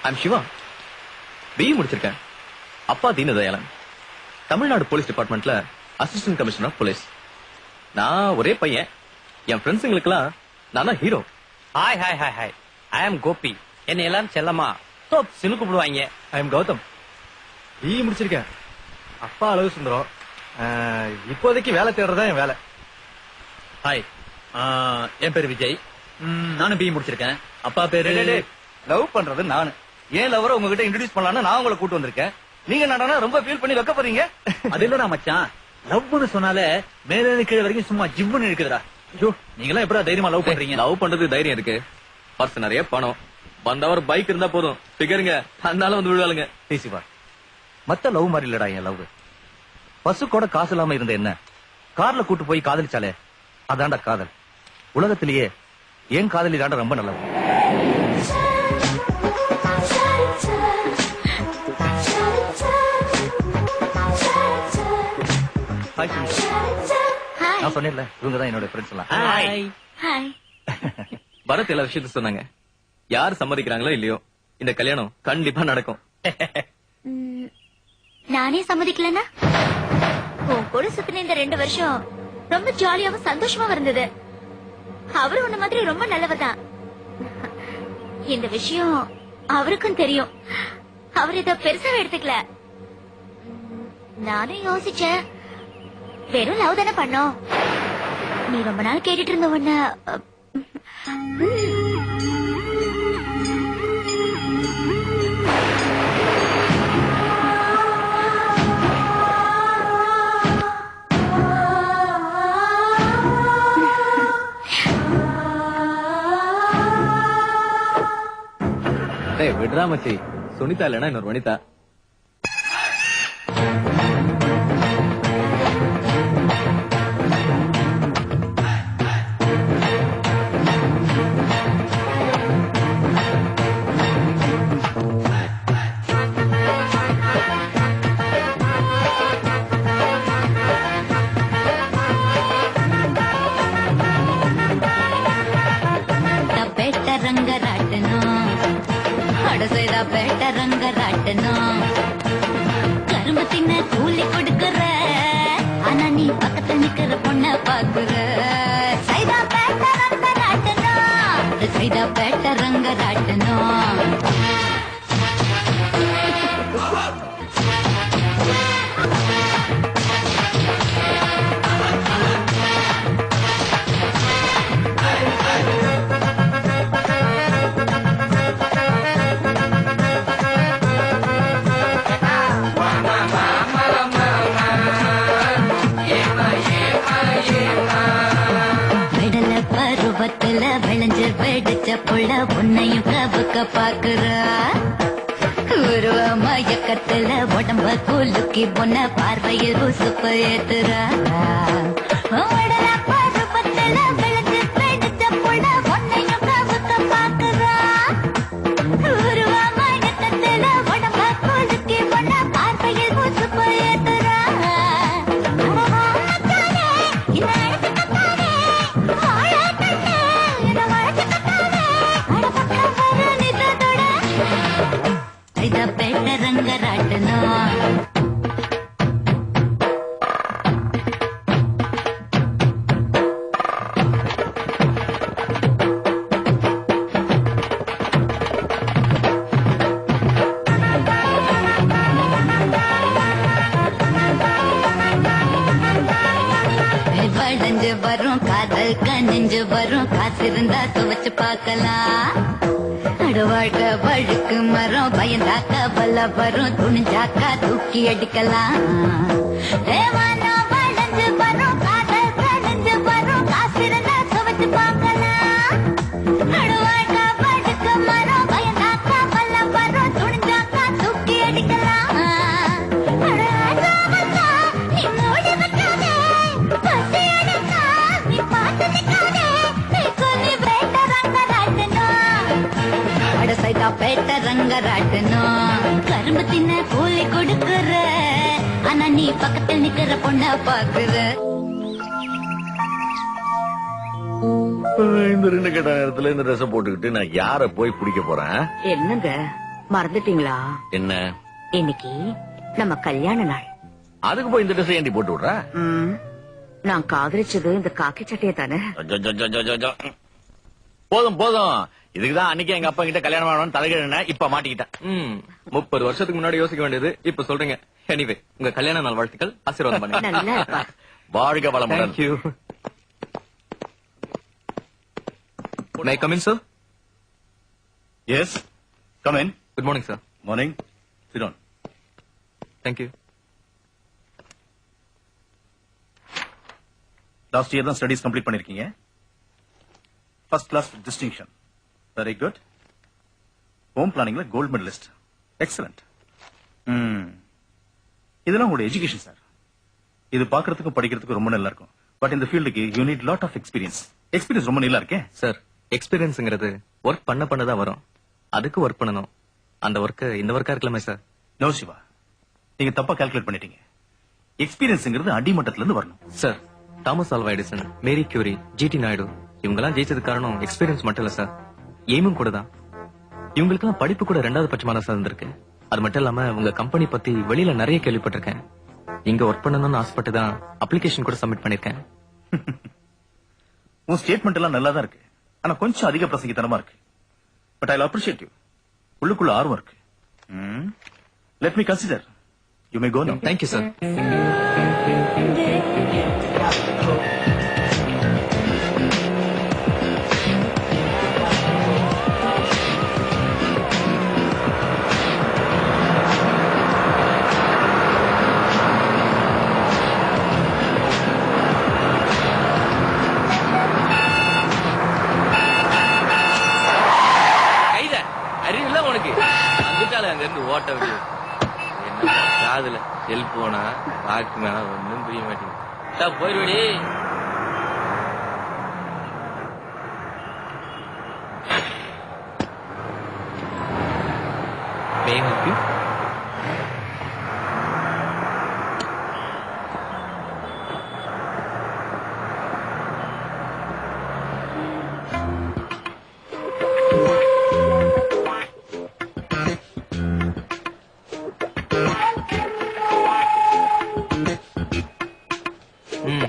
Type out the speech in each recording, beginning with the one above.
I'm Siva. BE முடிச்சிருக்கேன். அப்பா Deenadayalan. Tamil Nadu police டிபார்ட்மெண்ட்ல அசிஸ்டன்ட் கமிஷனர் ஆஃப் போலீஸ். நான் ஒரே பையன். என் ஃப்ரெண்ட்ஸுங்களுக்கெல்லாம் நான் தான் hero. Hi hi hi hi. I am Gopi. என்ன எல்லாரும் செல்லமா சினு கூப்பிடுவாங்க. I am Gautham. பிஇ முடிச்சிருக்கேன். அப்பா அழகு சுந்தரம். இப்போதைக்கு வேலை தேடுறதா என் வேலை. ஹாய், என் பேரு விஜய். நானும் பிஇ முடிச்சிருக்கேன். அப்பா பேரு லவ் பண்றது நானு. ஏன் லவரை உங்ககிட்ட இன்ட்ரோடியூஸ் பண்ணலாம்னு நான் உங்களை கூட்டு வந்திருக்கேன். நீங்க நடனா ரொம்ப ஃபீல் பண்ணி வைக்க போறீங்க. அது இல்லடா மச்சான், லவ்னு சொன்னாலே மேல இருந்து கீழே வரைக்கும் சும்மா ஜிம்னு இருக்குதுடா. ஐயோ, நீங்க எல்லாம் எப்படா தைரியமா லவ் பண்றீங்க? லவ் பண்றது தைரியம் இருக்கு. பர்ஸ் நிறைய பணம், வந்தவர் பைக் இருந்தா போதும். பிகருங்க அதனால வந்து விழுவாளுங்க. பேசிவா, மத்த லவ் மாதிரி இல்லடா என் லவ். பசு கூட காசு இல்லாம இருந்த என்ன கார்ல கூட்டு போய் காதலிச்சாலே அதான்டா காதல். உலகத்திலேயே என் காதலி தாண்டா ரொம்ப நல்லது. நான் சொன்னேன்ல, இவங்க தான் என்னோட ஃப்ரெண்ட்ஸ் எல்லாம். பரத் எல்லா விஷயத்த சொன்னாங்க. யார் சம்மதிக்கிறாங்களோ இல்லையோ இந்த கல்யாணம் கண்டிப்பா நடக்கும். நானே சம்மதிக்கலன்னா உன் கூட சுத்தின இந்த 2 வருஷம் ரொம்ப ஜாலியாவும் சந்தோஷமா இருந்தது. அவரு உன்ன மாதிரி ரொம்ப நல்லவதான். இந்த விஷயம் அவருக்கும் தெரியும். அவர் இத பெருசா எடுத்துக்கல. நானும் யோசிச்சேன், வெறும் லவ் தானே பண்ணோம். நீ ரொம்ப நாள் கேட்டுட்டு இருந்த உன்ன விடுறா மச்சி. சுனிதா இல்லனா இன்னொரு வனிதா. கரும்பு தின்ன கூலி கொடுக்கற, ஆனா நீ பக்கத்துல நிக்கிற பொண்ண பாக்குற. சைதா பேட்ட ரங்க ராட்டணும், சைதா பேட்ட ரங்க ராட்டணும். விளைஞ்சு வெடிச்ச புள்ள உன்னையும் கவுக்க பாக்குற. உருவ மயக்கத்துல உடம்ப குலுக்கி பொண்ண பார்வையில் உசுப்பு ஏத்துற. பருவத்துல விளைஞ்சு வெடிச்ச புள்ள உன்னையும் கவுக்க பாக்குற. உருவ மயக்கத்துல உடம்ப குலுக்கி பொண்ண பார்வையில் உசுப்பு ஏத்துற. ரங்க ராட்டணும். வளைஞ்சு வரும் காதல் கனிஞ்சு வரும், காசு இருந்தா துவச்சு பார்க்கலாம். வாழ்க்கை வழுக்கு மரம், பயந்தாக்க வல்ல வரும், துணிஞ்சாக்கா தூக்கி அடிக்கலாம். தேவானா வளைஞ்சு வரும் காதல் கனிஞ்சு வரும், காசு இருந்தா துவச்சு பார்க்கலாம். வாழ்க்கை வழுக்கு மரம், பயந்தாக்க வல்ல வரும், துணிஞ்சாக்கா தூக்கி அடிக்கலாம். பேட்ட ரங்க ராட்டணும். கரும்பு தின்ன கூலி கொடுக்கற, ஆனா நீ பக்கத்தில் நிக்கிற பொண்ண பாக்குற. இந்த 2 கெட்ட நேரத்துல இந்த ட்ரெஸ் போட்டுக்கிட்டு நான் யார போய் பிடிக்க போறேன்? என்னங்க மறந்துட்டீங்களா? என்ன இன்னைக்கு நம்ம கல்யாண நாள். அதுக்கு போய் இந்த ட்ரெஸ் ஏண்டி போட்டு விடுற? ம், நான் காதலிச்சது இந்த காக்கி சட்டையை தானே. போதும் போதும், இதுக்குதான் அன்னைக்கு எங்க அப்பா கிட்ட கல்யாணம் ஆகணும்னு தலைகிழன இப்ப மாட்டிக்கிட்டேன். 30 வருஷத்துக்கு முன்னாடி யோசிக்க வேண்டியது இப்ப சொல்றீங்க. எனிவே, உங்க கல்யாண நாள் வாழ்த்துக்கள். ஆசீர்வாதம் பண்ணுங்க. நல்லா இருப்பா. வாழ்க வளமுடன். Thank you. May I come in, sir? Yes, come in. Good morning, sir. Morning. Sit down. Thank you. Last year தான் ஸ்டடீஸ் கம்ப்ளீட் பண்ணிருக்கீங்க. First class distinction. Very good. Home பிளானிங்ல கோல்ட் மெடலிஸ்ட். எக்ஸலண்ட். இதெல்லாம் உங்களோட education sir. இது பாக்குறதுக்கும் படிக்கிறதுக்கும் ரொம்ப நல்லா இருக்கும். பட் இந்த ஃபீல்டுக்கு you need lot of experience. Experience ரொம்ப நல்லா இருக்கே. சார், எக்ஸ்பீரியன்ஸ்ங்கிறது ஒர்க் பண்ணதான் வரும். அதுக்கு ஒர்க் பண்ணணும். அந்த ஒர்க் இந்த ஒர்க்கா இருக்கலாமே சார். நோ சிவா, நீங்க தப்பா கால்குலேட் பண்ணிட்டீங்க. எக்ஸ்பீரியன்ஸ்ங்கிறது அடிமட்டத்துல இருந்து வரணும். Sir, Thomas Alva Edison, Marie Curie, GD Naidu இவங்கெல்லாம் ஜெயிச்சதுக்கு காரணம் எக்ஸ்பீரியன்ஸ் மட்டும் இல்ல சார், எய்மும் கூட தான். இவங்களுக்கெல்லாம் படிப்பு கூட 2வது பட்சமான சார் இருந்திருக்கு. அது மட்டும் இல்லாம உங்க கம்பெனி பத்தி வெளியில நிறைய கேள்விப்பட்டிருக்கேன். இங்க ஒர்க் பண்ணணும்னு ஆசைப்பட்டு தான் அப்ளிகேஷன் கூட சப்மிட் பண்ணிருக்கேன். உன் ஸ்டேட்மெண்ட் எல்லாம் நல்லா தான் இருக்கு. ஆனா கொஞ்சம் அதிக பிரசங்கித்தனமா இருக்கு. But I appreciate you. உள்ளுக்குள்ள ஆர்வம் இருக்கு. Let me consider. You may go now. Thank you sir. அறிவில்ல உனக்கு வந்துட்டால அங்க இருந்து ஓட்ட முடியும். என்ன காதுல ஹெல்ப் போனா பாக்குனா ஒன்னும் புரிய மாட்டேங்குது. போயிடுவடி. மேகக்கு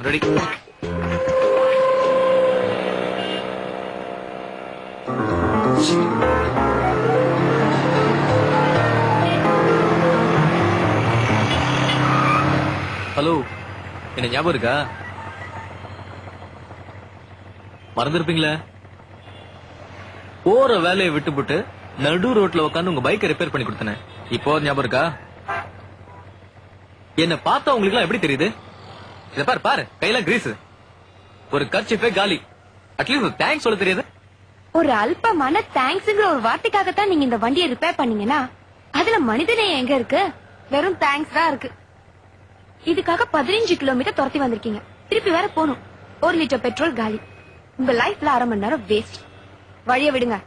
ரெடி. ஹலோ, என்ன ஞாபகம் இருக்கா? மறந்துருப்பீங்களே. போற வேலையை விட்டுவிட்டு நடு ரோட்ல உட்காந்து உங்க பைக்கை ரிப்பேர் பண்ணி கொடுத்தனே. இப்போ ஞாபகம் இருக்கா? என்ன பார்த்தா உங்களுக்கு எல்லாம் எப்படி தெரியுது? இத பாரு பாரு, கையில கிரீஸ், ஒரு கர்ச்சிப்பே காலி. அட்லீஸ்ட் தேங்க்ஸ் சொல்ல தெரியாது. ஒரு அல்பமான தேங்க்ஸ்ங்கிற ஒரு வார்த்தைக்காகத்தான் நீங்க இந்த வண்டியை ரிப்பேர் பண்ணீங்கன்னா அதுல மனிதநேயம் எங்க இருக்கு? வெறும் தேங்க்ஸ் தான் இருக்கு. இதுக்காக 15 கிலோமீட்டர் துரத்தி வந்திருக்கீங்க. திருப்பி வேற போகணும். 1 லிட்டர் பெட்ரோல் காலி. உங்க லைஃப்ல 1/2 மணி நேரம் வேஸ்ட். வழிய விடுங்க.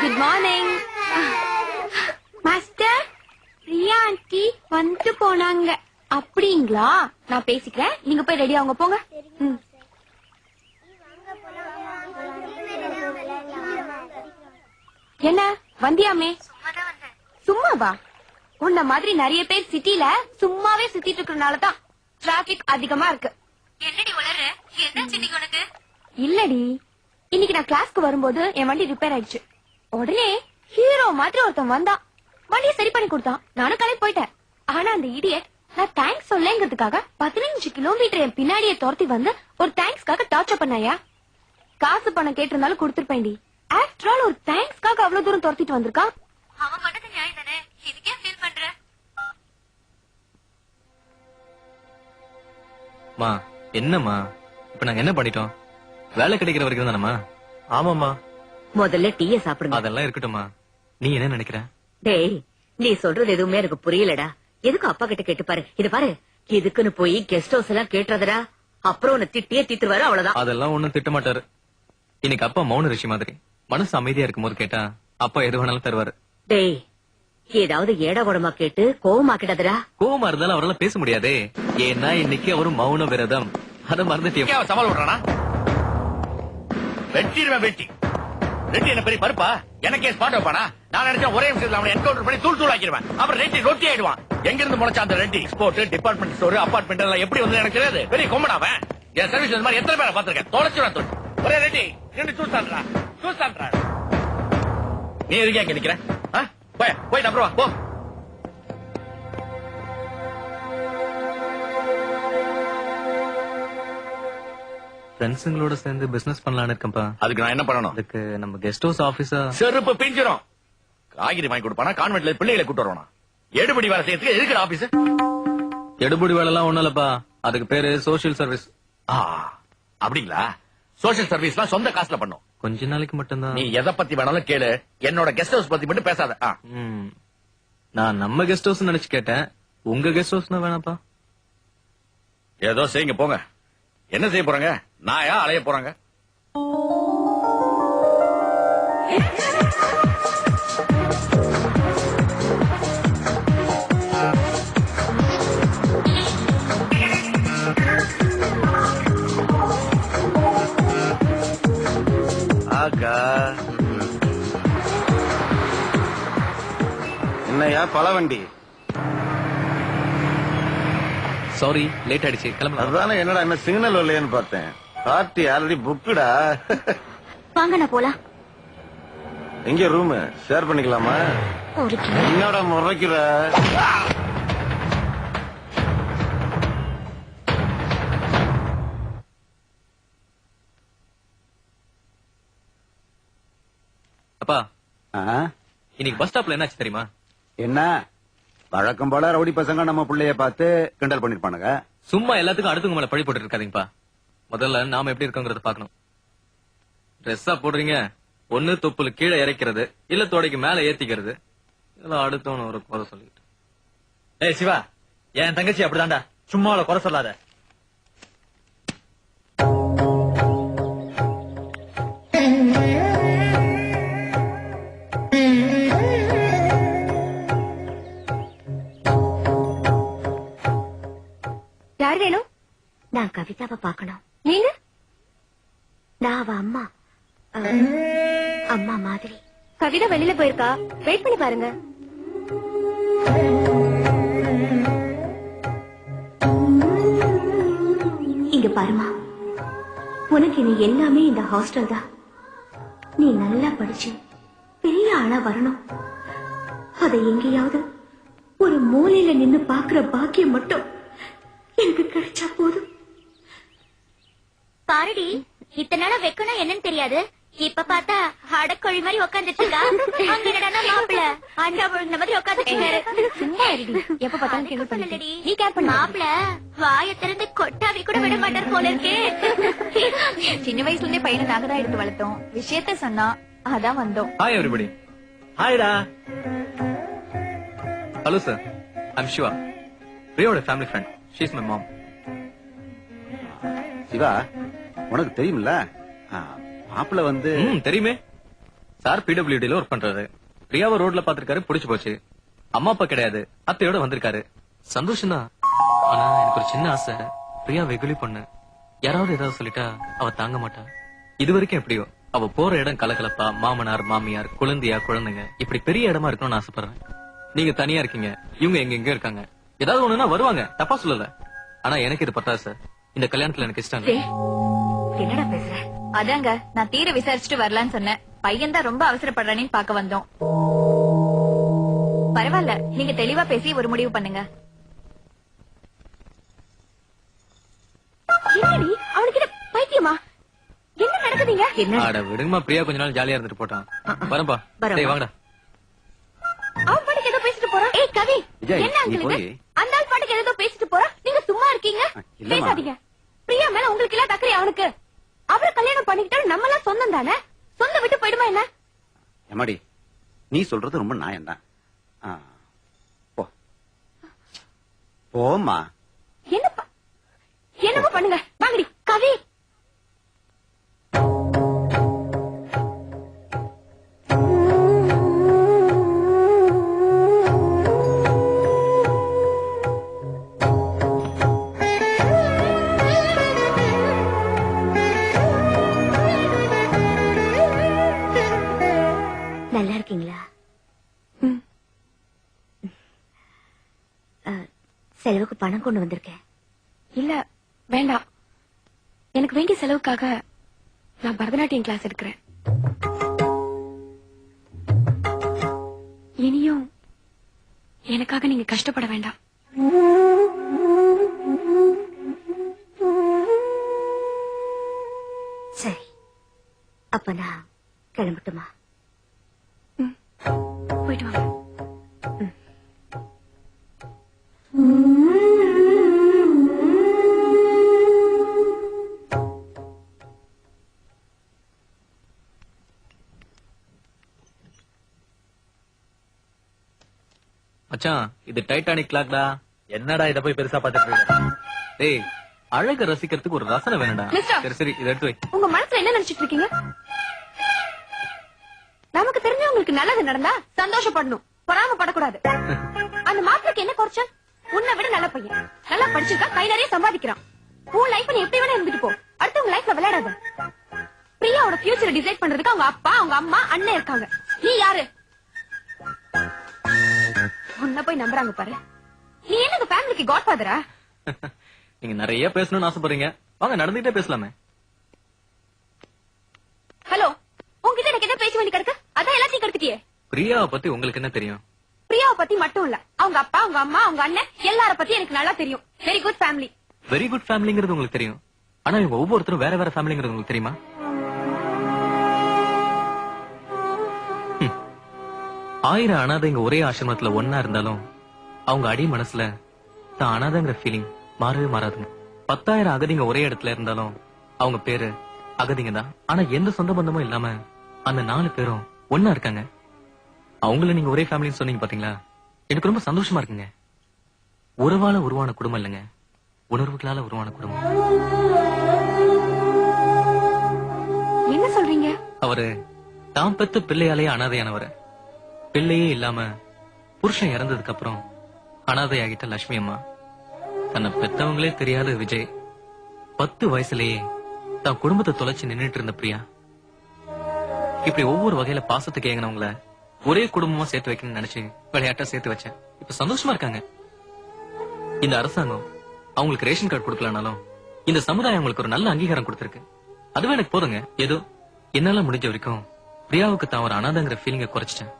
Good morning master. Priya aunty வந்துட்டு போனாங்க. அப்படிங்களா? நான் பேசிக்கிறேன், நீங்க போய் ரெடி ஆகுங்க. போங்க. என்ன வந்தியாமே? சும்மாவா? உன்ன மாதிரி நிறைய பேர் சிட்டில சும்மாவே சுத்திட்டு இருக்கறனாலதான் டிராபிக் அதிகமா இருக்கு. என்னடி வளர? என்னாச்சு இன்னைக்கு உனக்கு? இல்லடி, இன்னைக்கு நான் கிளாஸ்க்கு வரும்போது என் வண்டி ரிப்பேர் ஆயிடுச்சு. உடனே ஹீரோ மாதிரி ஒருத்தன் வந்தான், வண்டியை சரி பண்ணி கொடுத்தான். நானும் கிளம்பி போயிட்டேன். ஆனா அந்த இடியட் நான் தேங்க்ஸ் சொல்லேங்கிறதுக்காக 15 கிலோமீட்டர் என் பின்னாடியே துரத்தி வந்து ஒரு தேங்க்ஸ்க்காக டார்ச்சர் பண்ணாயா? காசு பணம் கேட்டிருந்தாலும் கொடுத்திருப்பேன்டி. ஆஃப்டர் ஆல் ஒரு தேங்க்ஸ்க்காக அவ்வளவு தூரம் துரத்திட்டு வந்திருக்கான். அவன் பண்ணது நியாயம் தானே? இதுக்கே ஃபீல் பண்ற? மா என்னம்மா, இப்ப நாங்க என்ன பண்ணிட்டோம்? வேலை கிடைக்கிற வரைக்கும் தானம்மா. ஆமாமா. முதல்ல டீய சாப்பிடுங்க. அதெல்லாம் இருக்கட்டும்மா. நீ என்ன நினைக்கிற? டேய், நீ சொல்றது எதுவுமே எனக்கு புரியலடா. எதுக்கு அப்பா கிட்ட கேட்டு பாரு. இது பாரு, இதுக்குன்னு போய் கெஸ்ட் ஹவுஸ் எல்லாம் கேட்டுறதா, அப்புறம் உன்னை திட்டியே தீத்துருவாரு. அவ்வளவுதான். அதெல்லாம் ஒண்ணும் திட்ட மாட்டாரு. இன்னைக்கு அப்பா மௌன ரிஷி மாதிரி மனசு அமைதியா இருக்கும் போது கேட்டா அப்பா எது வேணாலும் தருவாரு. டேய், ஏதாவது ஏடா கூடமா கேட்டு கோவமாக்கிடாதடா. கோவமா இருந்தாலும் அவரால் பேச முடியாதே. ஏன்னா இன்னைக்கு அவரு மௌன விரதம். அத மறந்துட்டே சவால் விடுறானா? வெட்டிடுவேன் வெட்டி. ரெட்டி என்ன பெரிய பருப்பா? எனக்கே ஸ்பாட் வைப்பானா? நான் நினைச்சா ஒரே நிமிஷத்துல அவனை என்கவுண்டர் பண்ணி தூள் தூள் ஆக்கிடுவேன். அப்புறம் ரெட்டி ரொட்டி ஆயிடுவான். எங்க இருந்து முளைச்சா அந்த Reddy? Export, department store, apartment எல்லாம் எப்படி வந்து எனக்கு தெரியாது. பெரிய கொம்பனாவன். என் சர்வீஸ் இந்த மாதிரி எத்தனை பேரை பாத்திருக்கேன். தொலைச்சுடா தொலை. ஒரே ரெட்டி ரெண்டு சூஸ்தான்றா. நீ எதுக்கே அங்க நிக்கிற? போய் அப்புறம் வா போ. ஃப்ரெண்ட்ஸுங்களோட சேர்ந்து பிசினஸ் பண்ணலாம்னு இருக்கேன்ப்பா. அதுக்கு நான் என்ன பண்ணணும்? அதுக்கு நம்ம கெஸ்ட் ஹவுஸ் ஆபீஸா செருப்பு பிஞ்சிரும். காய்கறி வாங்கி கொடுப்பானா? கான்வென்ட்ல பிள்ளைகளை கூட்டு வரணும். எடுபடி வேலை செய்யறதுக்கு எதுக்கு ஆபீஸ்? எடுபடி வேலை எல்லாம் ஒண்ணும் இல்லப்பா. அதுக்கு பேரு சோசியல் சர்வீஸ். அப்படிங்களா? சோசியல் சர்வீஸ்லாம் சொந்த காசுல பண்ணும். கொஞ்ச நாளைக்கு மட்டும்தான். நீ எதை பத்தி வேணாலும் கேளு. என்னோட கெஸ்ட் ஹவுஸ் பத்தி மட்டும் பேசாத. நான் நம்ம கெஸ்ட் ஹவுஸ் நினைச்சு கேட்டேன். உங்க கெஸ்ட் ஹவுஸ்னா வேணாப்பா. ஏதோ செய்யுங்க போங்க. என்ன செய்ய போறாங்க? நாயா அலைய போறாங்க? என்னையா பல வண்டி? சாரி லேட் ஆயிடுச்சு, கிளம்பலாம். அதுதானே என்னடா என்ன சிக்னல் இல்லையான்னு பார்த்தேன். பார்ட்டி ஆல்ரெடி புக்குடா. வாங்க நான் போலாம். எங்க ரூம் ஷேர் பண்ணிக்கலாமா? என்னடா முறைக்கிற? அப்பா இன்னைக்கு பஸ் ஸ்டாப்ல என்னாச்சு தெரியுமா? என்ன வழக்கம் போல ரவுடி பசங்க நம்ம பிள்ளைய பார்த்து கிண்டல் பண்ணிருப்பானுங்க. சும்மா எல்லாத்துக்கும் அடுத்தவங்க மேல பழி போட்டு இருக்காதீங்கப்பா. முதல்ல நாம எப்படி இருக்கோங்கிறத பாக்கணும். ட்ரெஸ்ஸா போடுறீங்க, ஒண்ணு தொப்புல கீழே இறக்கிறது, இல்ல தொடைக்கு மேல ஏத்திக்கிறது. இதெல்லாம் அடுத்தவன ஒரு குறை சொல்லிட்டு. ஏய் சிவா, என் தங்கச்சி அப்படிதான்டா. சும்மா அவளை குறை சொல்லாத. யார் வேணும்? நான் கவிதாவை பார்க்கணும். நீங்க? நான் அவ அம்மா. அம்மா மாதிரி. கவிதா வெளியில போயிருக்கா, வெயிட் பண்ணி பாருங்க. இங்க பாருமா, உனக்கு இனி எல்லாமே இந்த ஹாஸ்டல் தான். நீ நல்லா படிச்சு பெரிய ஆளா வரணும். அதை எங்கேயாவது ஒரு மூலையில நின்னு பாக்குற பாக்கியம் மட்டும் எனக்கு கிடைச்சா போதும். பாருடி, இத்தனை நாளா வைக்கணும் என்னன்னு தெரியாது. இப்ப பார்த்தா அடக்கொழி மாதிரி உட்காந்துட்டு இருக்கா. அங்க என்னடா மாப்பிள்ள அண்டா விழுந்த மாதிரி உட்காந்துட்டு. சும்மா இருடி, எப்ப பார்த்தாலும் கேள்வி பண்ணலடி. நீ கேர் பண்ண மாப்பிள்ள வாயை திறந்து கொட்டாவி கூட விட மாட்டார் போல இருக்கு. சின்ன வயசுல இருந்தே பையனை நாங்க தான் எடுத்து வளர்த்தோம். விஷயத்த சொன்னா அதான் வந்தோம். Hi everybody. ஹாய்டா. ஹலோ சார், ஐம் சிவா, பிரியாவோட family friend. She is my mom. Siva, உனக்கு தெரியுமில்ல மாப்பிள்ள வந்து தெரியுமே. சார் பிடபிள்யூடில ஒர்க் பண்றாரு. பிரியாவை ரோட்ல பாத்திருக்காரு, பிடிச்சு போச்சு. அம்மா அப்பா கிடையாது, அத்தையோட வந்திருக்காரு. சந்தோஷம் தான். ஆனா எனக்கு ஒரு சின்ன ஆசை. பிரியா வெகுளி பொண்ணு. யாராவது ஏதாவது சொல்லிட்டா அவ தாங்க மாட்டா. இது வரைக்கும் எப்படியோ அவ போற இடம் கலகலப்பா, மாமனார் மாமியார், குழந்தையா குழந்தைங்க, இப்படி பெரிய இடமா இருக்கணும்னு ஆசைப்படுறேன். நீங்க தனியா இருக்கீங்க, இவங்க எங்க இருக்காங்க. ஏதாவது ஒண்ணுன்னா வருவாங்க, தப்பா சொல்லல. ஆனா எனக்கு இது பத்தாது சார். இந்த கல்யாணத்துல எனக்கு இஷ்டம் இல்லை. என்னடா பேசுற? அதாங்க நான் தீர விசாரிச்சுட்டு வரலான்னு சொன்னேன். பையன் தான் ரொம்ப அவசரப்படுறானு பாக்க வந்தோம். பரவாயில்ல, நீங்க தெளிவா பேசி ஒரு முடிவு பண்ணுங்க. என்னடி அவனுக்கு என்ன பைத்தியமா? என்ன நடக்குதுங்க? ஆட விடுங்கம்மா, பிரியா கொஞ்ச நாள் ஜாலியா இருந்துட்டு போட்டான். வரம்பா, டேய் வாங்கடா. அவன் பாட்டுக்கு ஏதோ பேசிட்டு போறான். ஏய் கவி, விஜய், என்ன நீ அங்கிள் போய். இது? அந்த ஆள் பாட்டுக்கு ஏதோ பேசிட்டு போறான், நீங்க சும்மா இருக்கீங்க. இல்லம்மா. பேசாதீங்க. பிரியா மேல உங்களுக்கு எல்லாம் தக்கறை அவனுக்கு. அவரை கல்யாணம் பண்ணிக்கிட்டா நம்ம எல்லாம் சொந்தம் தானே. சொந்த விட்டு போயிடுமா என்ன? எம்மாடி, நீ சொல்றது ரொம்ப நியாயம்தான். போ போம்மா. என்னப்பா என்னமோ பண்ணுங்க. வாங்கடி கவி. இருக்கீங்களா? ம். செலவுக்கு பணம் கொண்டு வந்திருக்கேன். இல்ல வேண்டாம். எனக்கு வேண்டிய செலவுக்காக நான் பரதநாட்டியம் கிளாஸ் எடுக்கிறேன். இனியும் எனக்காக நீங்க கஷ்டப்பட வேண்டாம். சரி, அப்ப நான் கிளம்பட்டுமா? போயிட்டு வாங்க. மச்சான் இது டைட்டானிக் கிளாக்டா. என்னடா இத போய் பெருசா பாத்துட்டு இருக்க? டேய் அழக ரசிக்கிறதுக்கு ஒரு ரசனை வேணும்டா. மிஸ்டர். சரி சரி இதை எடுத்து வை. உங்க மனசுல என்ன நினைச்சிட்டு இருக்கீங்க? நமக்கு தெரிஞ்சவங்களுக்கு நல்லது நடந்தா சந்தோஷப்படணும், பொறாமப்படக்கூடாது. அந்த மாப்பிளைக்கு என்ன குறைச்சல்? உன்னை விட நல்ல பையன், நல்லா படிச்சிருக்கா, கை நிறைய சம்பாதிக்கிறான். உன் லைஃப் நீ எப்படி வேணா இருந்துட்டு போ, அடுத்து உங்க லைஃப்ல விளையாடாத. பிரியாவோட ஃபியூச்சரை டிசைட் பண்றதுக்கு அவங்க அப்பா, அவங்க அம்மா, அண்ணன் இருக்காங்க. நீ யாரு? உன்னை போய் நம்புறாங்க பாரு. நீ என்ன இந்த ஃபேமிலிக்கு காட்ஃபாதரா? நீங்க நிறைய பேசணும்னு ஆசைப்படுறீங்க, வாங்க நடந்துட்டே பேசலாமே. ஹலோ, உங்ககிட்ட எனக்கு என்ன பேச வேண்டி கிடக்கு? அதான் எல்லாத்தையும் கெடுத்துட்டியே. பிரியாவை பத்தி உங்களுக்கு என்ன தெரியும்? பிரியாவை பத்தி மட்டும் இல்ல, அவங்க அப்பா, அவங்க அம்மா, அவங்க அண்ணன் எல்லார பத்தி எனக்கு நல்லா தெரியும். Very good family. Very good ஃபேமிலிங்கிறது உங்களுக்கு தெரியும், ஆனா இவங்க ஒவ்வொருத்தரும் வேற வேற ஃபேமிலிங்கிறது உங்களுக்கு தெரியுமா? 1000 அனாதைங்க ஒரே ஆசிரமத்துல ஒன்னா இருந்தாலும் அவங்க அடி மனசுல தான் அனாதைங்கிற ஃபீலிங் மாறவே மாறாதுங்க. 10,000 அகதிங்க ஒரே இடத்துல இருந்தாலும் அவங்க பேரு அகதிங்க தான், ஆனா எந்த சொந்த பந்தமும் இல்லாம அந்த 4 பேரும் ஒன்னா இருக்காங்க. அவங்கள நீங்க ஒரே ஃபேமிலின்னு சொன்னீங்க பாத்தீங்களா, எனக்கு ரொம்ப சந்தோஷமா இருக்குங்க. உறவால உருவான குடும்பம் இல்லைங்க, உணர்வுகளால உருவான குடும்பம். என்ன சொல்றீங்க? அவரு தான் பெத்த பிள்ளையாலேயே அனாதையானவரு. பிள்ளையே இல்லாம புருஷன் இறந்ததுக்கு அப்புறம் அனாதையாகிட்ட லட்சுமி அம்மா. தன்னை பெத்தவங்களே தெரியாத விஜய் 10 வயசுலயே தான் குடும்பத்தை தொலைச்சு நின்னுட்டு இருந்த பிரியா. இப்படி ஒவ்வொரு வகையில பாசத்துக்கு ஏங்கினவங்கள ஒரே குடும்பமா சேர்த்து வைக்கணும்னு நினைச்சு விளையாட்டா சேர்த்து வச்சேன். இப்ப சந்தோஷமா இருக்காங்க. இந்த அரசாங்கம் அவங்களுக்கு ரேஷன் கார்டு கொடுக்கலனாலும் இந்த சமுதாயம் அவங்களுக்கு ஒரு நல்ல அங்கீகாரம் கொடுத்திருக்கு. அதுவே எனக்கு போதுங்க. ஏதோ என்னால முடிஞ்ச வரைக்கும் பிரியாவுக்கு தான் ஒரு அனாதைங்கிற ஃபீலிங்க குறைச்சிட்டேன்.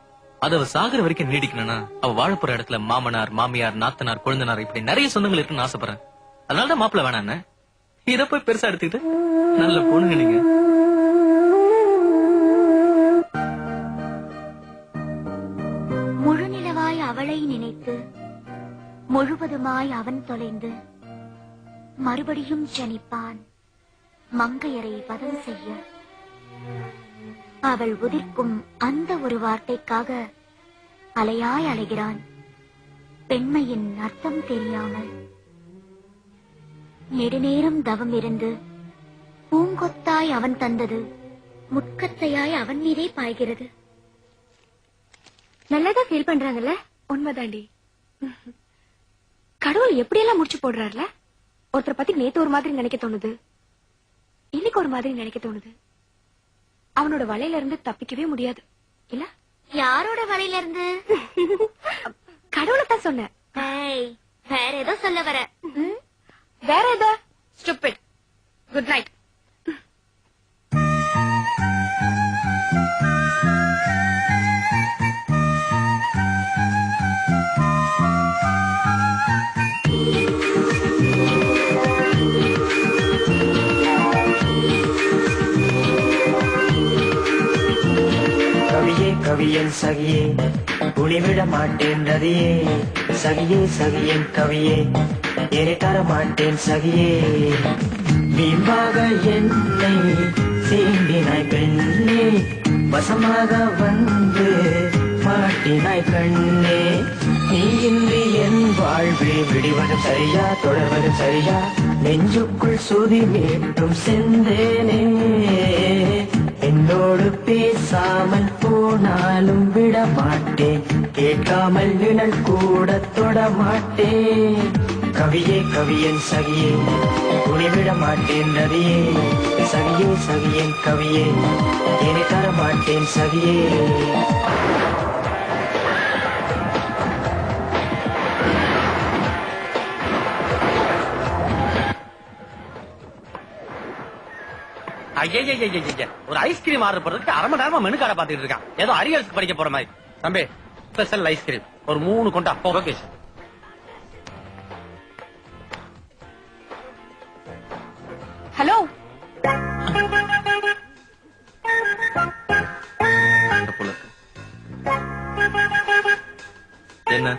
அது அவ சாகுற வரைக்கும் நீடிக்கணும்னா அவ வாழப்போற இடத்துல மாமனார், மாமியார், நாத்தனார், கொழுந்தனார் இப்படி நிறைய சொந்தங்கள் இருக்குன்னு ஆசைப்படுறேன். அதனாலதான் மாப்பிள்ள வேணான்னு இத போய் பெருசா எடுத்துக்கிட்டு நல்ல பொண்ணுங்க நீங்க. முழுநிலவாய் அவளை நினைத்து முழுவதுமாய் அவன் தொலைந்து மறுபடியும் ஜனிப்பான் மங்கையரை வதம் செய்ய. அவள் உதிர்க்கும் அந்த ஒரு வார்த்தைக்காக அலையாய் அலைகிறான் பெண்மையின் அர்த்தம் தெரியாமல். நெடுநேரம் தவம் இருந்து பூங்கொத்தாய் அவன் தந்தது முட்கத்தையாய் அவன் மீதே பாய்கிறது. நல்லதா ஃபீல் பண்றாங்கல்ல? உண்மைதாண்டி. கடவுள் எப்படியெல்லாம் முடிச்சு போடுறாருல. ஒருத்தரை பத்தி நேத்து ஒரு மாதிரி நினைக்க தோணுது, இன்னைக்கு ஒரு மாதிரி நினைக்க தோணுது. அவனோட வலையில இருந்து தப்பிக்கவே முடியாது இல்ல? யாரோட வலையில இருந்து? கடவுளை தான் சொன்னேன். வேற ஏதோ சொல்ல வர. வேற ஏதோ ஸ்டூபிட். Good night. கவியன் சகியே துணிவிட மாட்டேன் நதியே, சகியே சகியன் கவியே என்னை தர மாட்டேன் சகியே. வீம்பாக என்னை சீண்டினாய் பெண்ணே, வசமாக வந்து மாட்டினாய் கண்ணே. நீ இன்றி என் வாழ்வே விடிவதும் சரியா தொடர்வதும் சரியா, நெஞ்சுக்குள் சுதி மீட்டும் செந்தேனே. என்னோடு பேசாமல் போனாலும் விட மாட்டேன், கேட்காமல் நிழல் கூட தொட மாட்டேன். கவியே கவியன் சகியே துணிவிட மாட்டேன் நதியே, சகியே சகியன் கவியே என்னை தர மாட்டேன் சகியே. ஐயய்யய்யய்யய்ய. ஒரு ஐஸ்கிரீம் ஆர்டர் பண்றதுக்கு அரை மணி நேரமா மெனு கார்டை பாத்துட்டு இருக்கான். ஏதோ அரியல்ஸ் படிக்க போற மாதிரி. தம்பி ஸ்பெஷல் ஐஸ்கிரீம் ஒரு 3 கொண்டா. ஓகே. ஹலோ, போல இருக்கு. என்ன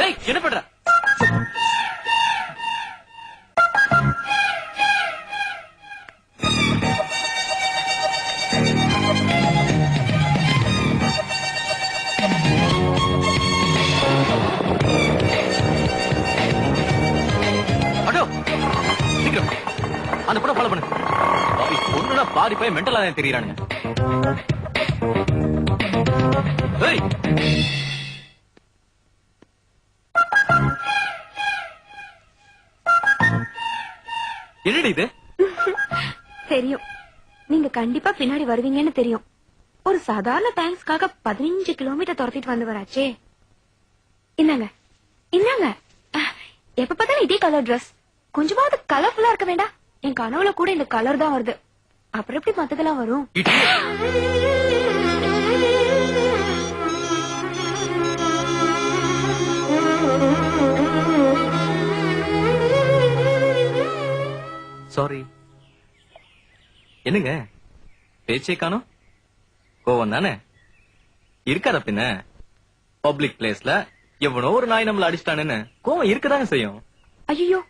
ஏய், என்ன பண்ற? அடோ சீக்கிரம் அந்த படம் ஃபாலோ பண்ணு. பொண்ணுனா பாதி போய் மென்டலா தான் தெரியறானுங்க. ஏய், என்னடி இது? தெரியும் நீங்க கண்டிப்பா பின்னாடி வருவீங்கன்னு தெரியும். ஒரு சாதாரண தேங்க்ஸ்க்காக 15 கிலோமீட்டர் துரத்திட்டு வந்து வராச்சே. இந்தாங்க இந்தாங்க. எப்ப பார்த்தாலும் இதே கலர் Dress. கொஞ்சமாவது கலர்ஃபுல்லா இருக்க வேண்டாம். என் கனவுல கூட இந்த கலர் தான் வருது. அப்புறம் எப்படி மத்ததெல்லாம் வரும்? சாரி. என்னங்க பேச்சே காணோம்? கோவம் தானே இருக்காத பின்ன. பப்ளிக் பிளேஸ்ல எவனோ ஒரு நாய் நம்மள அடிச்சிட்டானு கோவம் இருக்கதாங்க செய்யும். ஐயோ,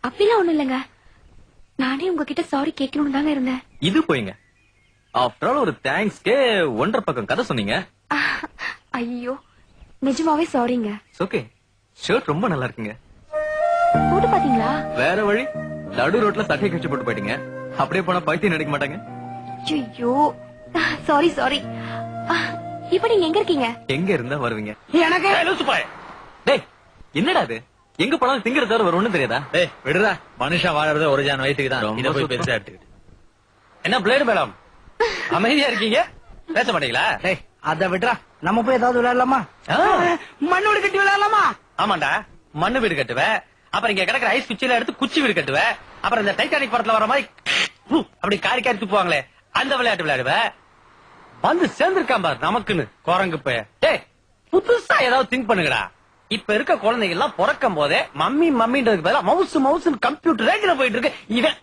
அப்படிலாம் ஒண்ணு இல்லைங்க. நானே உங்ககிட்ட சாரி கேட்கணும்னு தாங்க இருந்தேன். இது போயிங்க. ஆஃப்டர் ஆல் ஒரு தேங்க்ஸ்க்கே 1.5 பக்கம் கதை சொன்னீங்க. ஐயோ, நிஜமாவே சாரிங்க. ஓகே, ஷர்ட் ரொம்ப நல்லா இருக்குங்க. போட்டு பாத்தீங்களா? வேற வழி, நடு ரோட்ல சட்டை கட்சி போட்டு போயிட்டீங்க. அப்படியே போனா பைத்தியம் நடிக்க மாட்டாங்க. ஐயோ, சாரி சாரி. இப்ப நீங்க எங்க இருக்கீங்க? எங்க இருந்தா வருவீங்க? எனக்கு லூசு பாய். டேய், என்னடா இது? எங்க போனாலும் திங்கிற தவிர வர ஒண்ணும் தெரியாதா? டேய் விடுறா, மனுஷன் வாழறது ஒரு ஜான் வயிற்றுக்கு தான். ரொம்ப இத போய் சுத்தம். பெருசா எடுத்துக்கிட்டு. என்ன பிளேடு மேடம், அமைதியா இருக்கீங்க, பேச மாட்டீங்களா? அத விடுறா, நம்ம போய் ஏதாவது விளையாடலாமா? மண்ணோடு கட்டி விளையாடலாமா? ஆமாண்டா, மண்ணு வீடு கட்டுவ. அப்புறம் இங்க கிடக்குற ஐஸ் குச்சியில எடுத்து குச்சி வீடு கட்டுவ. அப்புறம் இந்த டைட்டானிக் படத்துல வர மாதிரி அப்படி காரி காரி துப்புவாங்களே, அந்த விளையாட்டு விளையாடுவ. வந்து சேர்ந்திருக்கான் பாரு நமக்குன்னு குரங்கு போய். டேய், புதுசா ஏதாவது திங்க் பண்ணுங்கடா. இப்ப இருக்க குழந்தைங்க எல்லாம் பிறக்கும் போதே மம்மி மம்மின்றதுக்கு பதிலா மவுஸ் மவுஸ் கம்ப்யூட்டர் ரேஞ்சில போயிட்டு இருக்கு. இவன்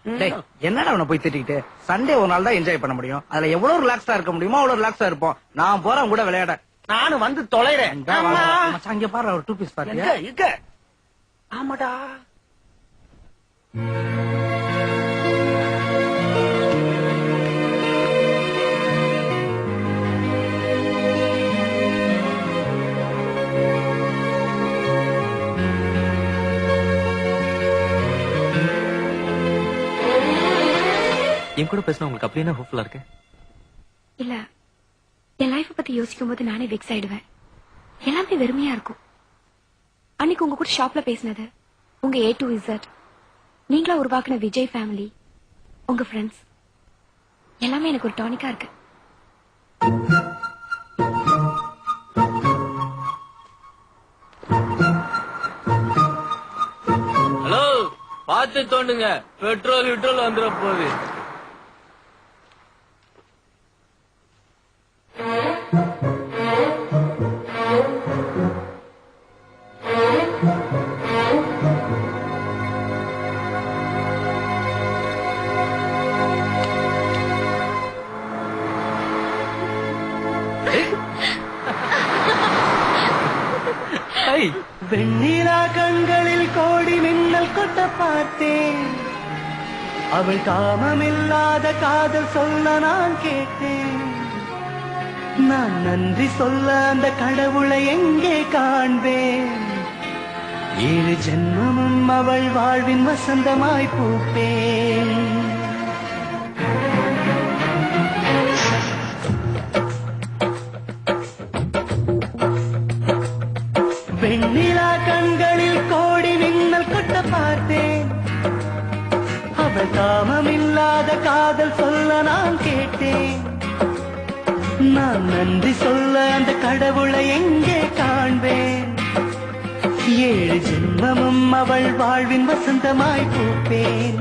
என்னடா அவனை போய் திட்டிக்கிட்டு? சண்டே ஒரு நாள் தான் என்ஜாய் பண்ண முடியும். அதுல எவ்வளவு ரிலாக்ஸா இருக்க முடியுமோ அவ்வளவு ரிலாக்ஸா இருப்போம். நான் போறேன் கூட விளையாட. நானும் வந்து தொலைறேன். மச்சான், இங்க பாரு, ஒரு 2 பீஸ் பாத்தியா? இங்க ஆமாடா. என் கூட பேசினா உங்களுக்கு அப்படி என்ன ஹோப்ஃபுல்லா இருக்கு? இல்ல, என் லைஃப் பத்தி யோசிக்கும் போது நானே வெக்ஸ் ஆயிடுவேன். எல்லாமே வெறுமையா இருக்கும். அன்னைக்கு உங்க கூட ஷாப்ல பேசினது, உங்க A to Z, நீங்களா உருவாக்குன விஜய் ஃபேமிலி, உங்க ஃப்ரெண்ட்ஸ் எல்லாமே எனக்கு ஒரு டானிக்கா இருக்கு. ஹலோ, பார்த்து தோண்டுங்க, பெட்ரோல் வந்துட போகுது. வெண்ணிலா கண்களில் கோடி மின்னல் கொட்ட பார்த்தேன். அவள் காமமில்லாத காதல் சொல்ல நான் கேட்டேன். நான் நன்றி சொல்ல அந்த கடவுளை எங்கே காண்பேன்? 7 ஜென்மமும் அவள் வாழ்வின் வசந்தமாய் பூப்பேன். வெண்ணிலா கண்களில் கோடி மின்னல் கொட்ட பார்த்தேன். இல்லாத காதல் சொல்ல நான் கேட்டேன். நான் நன்றி சொல்ல அந்த கடவுளை எங்கே காண்பேன்? 7 ஜென்மமும் அவள் வாழ்வின் வசந்தமாய் பூப்பேன்.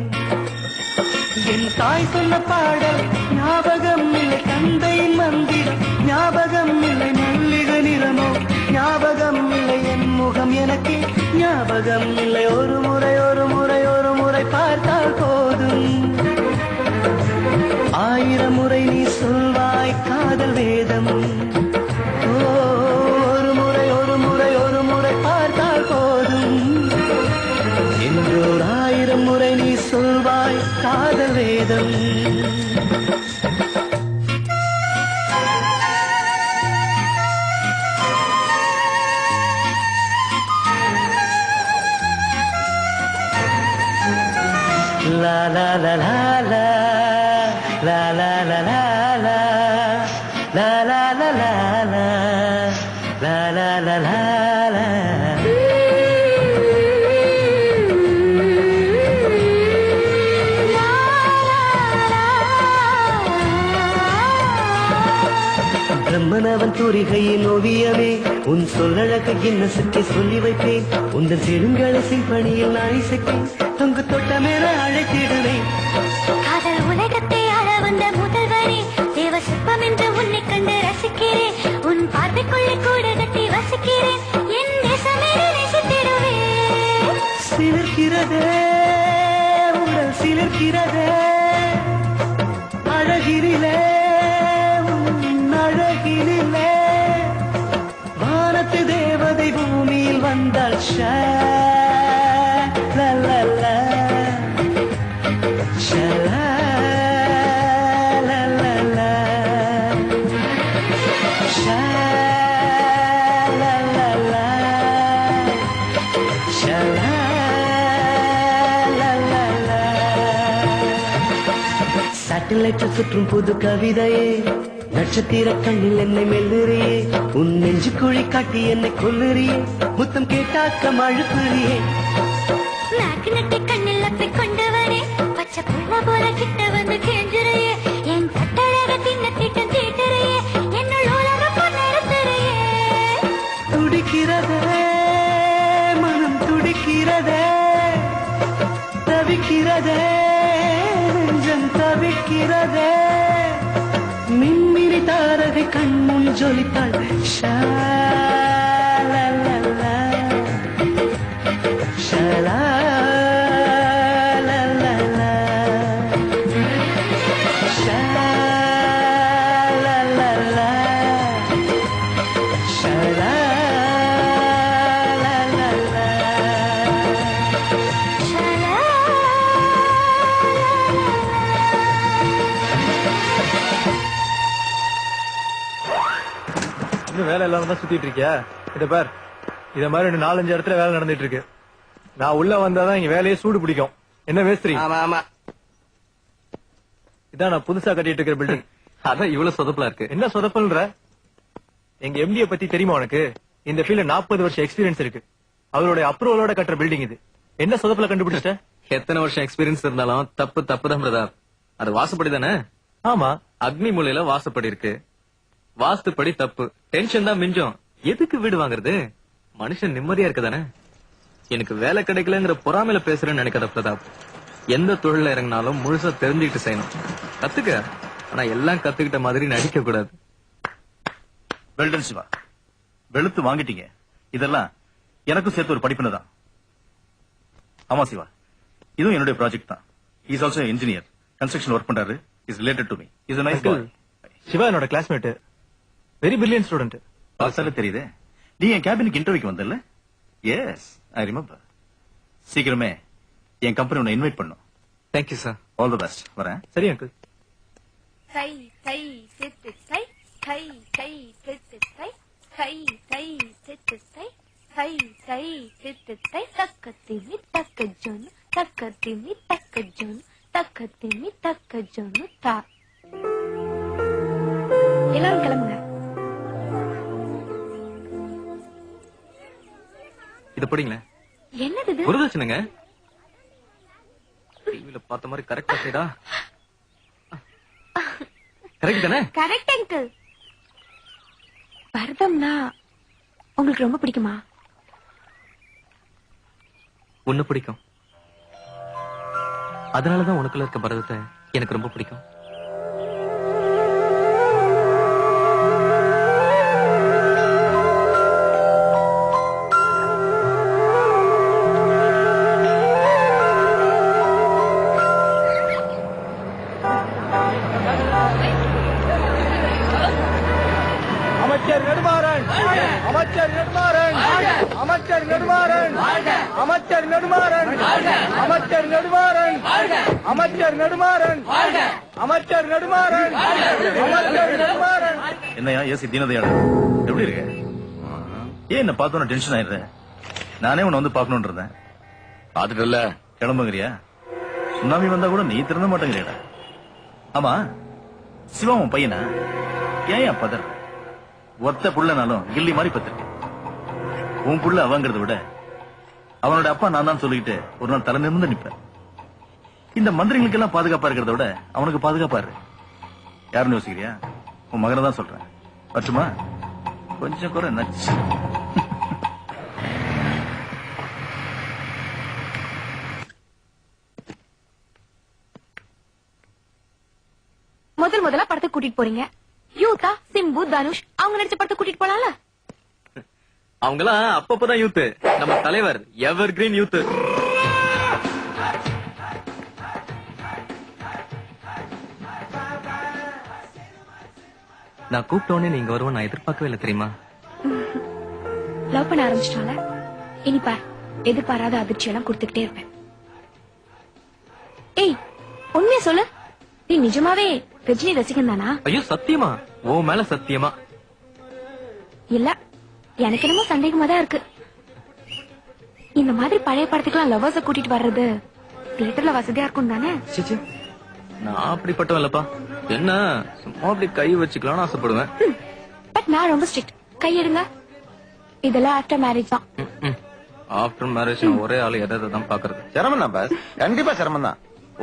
என் தாய் சொன்ன பாடல் ஞாபகம் இல்லை, தந்தையின் மந்திரம் ஞாபகம் இல்லை, மல்லிகை நிறமோ ஞாபகம் இல்லை, என் முகம் எனக்கு ஞாபகம் இல்லை. ஒரு முறை ஒரு முறை ஒரு முறை பார்த்தால் போதும், 1000 முறை நீ சொல்வாய் காதல் வேதம். ஒரு முறை ஒரு முறை ஒரு முறை பார்த்தால் போதும், என்றோர் 1000 முறை நீ சொல்வாய் காதல் வேதம். La la la la la la la la la la la la la la la la la la la la. பிரம்மனவன் தூரிகையின் ஓவியமே, உன் சொல்லழக என்ன சக்தி சொல்லி வைப்பேன். உந்தன் செடுங்களை சிம்பணியில் நான் இசைப்பேன், தொங்கு தொட்டமேற அழைத்திடுவேன். காதல் உலகத்தை ஆள வந்த முதல்வரே, தேவ சிற்பம் என்று உன்னை கண்டு ரசிக்கிறேன். உன் பார்வைக்குள்ளே கூட கட்டி வசிக்கிறேன், என் தேசமே நேசித்திடுவேன். சிலிர்க்கிறதே உடல் சிலிர்க்கிறதே, அழகிரிலே உன் அழகிரிலே, வானத்து தேவதை பூமியில் வந்தாள். ஷா லா லா லா ஷா லா லா லா லா ஷா லா லா லா ஷா லா லா லா லா. சேட்டலைட்டில் சுற்றும் புது கவிதையே, நட்சத்திர கண்ணில் என்னை மெல்லுறியே, உன் நெஞ்சு குழி காட்டி என்னை கொல்லுறியே, முத்தம் கேட்டாக்க மழுப்புறியே. மேக்னெட்டை கண்ணில் அப்பி கொண்டு வரே, பச்சை புள்ள போல கிட்ட வந்து கேஞ்சுறையே, என் கட்டழக தின்ன திட்டம் தீட்டுறையே, என்னுள் உலகம் பொன்னரசுறையே. துடிக்கிறதே மனம் துடிக்கிறதே, தவிக்கிறதே நெஞ்சம் தவிக்கிறதே, மின்மினி தாரகை கண்முன் ஜொலித்தாள். ஷா லா லா லா ஷா லா லா லா லா ஷா லா லா லா ஷா லா லா லா லா. இன்னும் வேலை இல்லாம தான் சுத்திட்டு இருக்கியா? இத பார், இத மாதிரி 4-5 இடத்துல வேலை நடந்துட்டு இருக்கு. நான் உள்ள வந்தாதான் இங்க வேலையே சூடு பிடிக்கும். என்ன வேஸ்திரி? ஆமா ஆமா, இதான் நான் புதுசா கட்டிட்டு இருக்கிற பில்டிங். அதான் இவ்வளவு சொதப்பலா இருக்கு. என்ன சொதப்பல்ற? எங்க எம்டியை பத்தி தெரியுமா உனக்கு? இந்த ஃபீல்ட்ல 40 வருஷம் எக்ஸ்பீரியன்ஸ் இருக்கு. அவருடைய அப்ரூவலோட கட்டுற பில்டிங் இது. என்ன சொதப்பல கண்டுபிடிச்சிட்ட? எத்தனை வருஷம் எக்ஸ்பீரியன்ஸ் இருந்தாலும் தப்பு தான் பிரதாப். அது வாசப்படி தானே? ஆமா, அக்னி மூலையில வாசப்படி இருக்கு. வாஸ்துப்படி தப்பு. டென்ஷன் தான் மிஞ்சம். எதுக்கு வீடு வாங்குறது? மனுஷன் நிம்மதியா இருக்கதானே. எனக்கு வேலை கிடைக்கலங்கிற பொறாமையில பேசுறேன்னு நினைக்காத பிரதாப். எந்த தொழில இறங்கினாலும் முழுசா தெரிஞ்சுக்கிட்டு செய்யணும். கத்துக்க, ஆனா எல்லாம் கத்துக்கிட்ட மாதிரி நடிக்க கூடாது. வெல்டன் சிவா, வெளுத்து வாங்கிட்டீங்க. இதெல்லாம் எனக்கும் சேர்த்து ஒரு படிப்புன்னு தான். ஆமா சிவா, இதுவும் என்னுடைய ப்ராஜெக்ட் தான். Is also engineer, construction work பண்றாரு. Is related to me. Is a nice boy. Siva என்னோட கிளாஸ்மேட், வெரி பிரில்லியன்ட் ஸ்டூடெண்ட். பார்த்தாலே தெரியுது. நீ என் கேபினுக்கு இன்டர்வியூக்கு வந்தல்ல? S, I remember. சீக்கிரமே என் கம்பெனி உன்னை இன்வைட் பண்ணும். Thank you sir. All the best. வரேன். சரி அங்கிள். சை சை சித்து சை சை சை சித்து சை சை சை சித்து சை சை சை சித்து சை தக்கத்திமி தக்க ஜோனு தக்கத்திமி தக்க ஜோனு தக்கத்திமி தக்க ஜோனு தா. எல்லாரும் கிளம்புங்க. இது படிங்களேன். என்னது இது? குருதட்சணைங்க. டிவில பார்த்த மாதிரி கரெக்டா செய்டா. கரெக்ட் தானே? Correct uncle. பரதம்னா உங்களுக்கு ரொம்ப பிடிக்குமா? உன்னை பிடிக்கும். அதனாலதான் உனக்குள்ள இருக்க பரதத்தை எனக்கு ரொம்ப பிடிக்கும். அமைச்சர் நெடுமாறன், அமைச்சர் நெடுமாறன், அமைச்சர் நெடுமாறன், அமைச்சர் நெடுமாறன், அமைச்சர் நெடுமாறன், அமைச்சர் நெடுமாறன், அமைச்சர் நெடுமாறன், அமைச்சர் நெடுமாறன். என்னையா ஏசி தீனதையாள எப்படி இருக்க? ஏன் என்ன பார்த்தோன்னு டென்ஷன் ஆயிடுற? நானே உன்னை வந்து பார்க்கணும்னு இருந்தேன். பாத்துட்டல கிளம்புங்கிறியா? சுனாமி வந்தா கூட நீ திருந்த மாட்டேங்கிறியடா. ஆமா, சிவா உன் பையனா? ஏன் பதற? ஒத்த புள்ளனாலும் கில்லி மாதிரி பத்திருக்க. உன் புள்ள அவங்கிறத விட அவனோட அப்பா நான் தான் சொல்லிக்கிட்டு ஒரு நாள் தலை நிமிர்ந்து நிப்பேன். இந்த மந்திரிகளுக்கு எல்லாம் பாதுகாப்பா இருக்கிறத விட அவனுக்கு பாதுகாப்பா இரு. யாருன்னு யோசிக்கிறியா? உன் மகனை தான் சொல்றேன். பட்டுமா கொஞ்சம் குறை நச்சு. முதல்ல படத்துக்கு கூட்டிட்டு போறீங்க. யூத்தா சிம்பு தனுஷ் அவங்க நடிச்ச படத்துக்கு கூட்டிட்டு போலாம்ல? அவங்கலாம் அப்பப்பதான் யூத். நம்ம தலைவர் எவர் கிரீன் யூத். நான் கூப்பிட்டோன்னே நீங்க வருவோம் நான் எதிர்பார்க்கவே இல்லை தெரியுமா? லவ் பண்ண ஆரம்பிச்சிட்டால இனி பார், எதிர்பாராத அதிர்ச்சி எல்லாம் கொடுத்துக்கிட்டே இருப்பேன். ஏய் உண்மையா சொல்லு, நீ நிஜமாவே ரஜினி ரசிகன் தானா? ஐயோ சத்தியமா, ஓ மேல சத்தியமா. இல்ல, எனக்கு என்னமோ சந்தேகமா தான் இருக்கு. இந்த மாதிரி பழைய படத்துக்குலாம் லவ்வர்ஸ கூட்டிட்டு வர்றது தியேட்டர்ல வசதியா இருக்கும் தானே? சிச்சி, நான் அப்படிப்பட்டவன் இல்லப்பா. என்ன சும்மா அப்படி கை வச்சுக்கலாம்னு ஆசைப்படுவேன். பட் நான் ரொம்ப ஸ்ட்ரிக்ட். கையெடுங்க. இதெல்லாம் ஆஃப்டர் மேரேஜ் தான். ஆஃப்டர் மேரேஜ் ஒரே ஆளு எதை தான் பாக்குறது. சிரமம் தான் பாஸ், கண்டிப்பா சிரமம் தான்.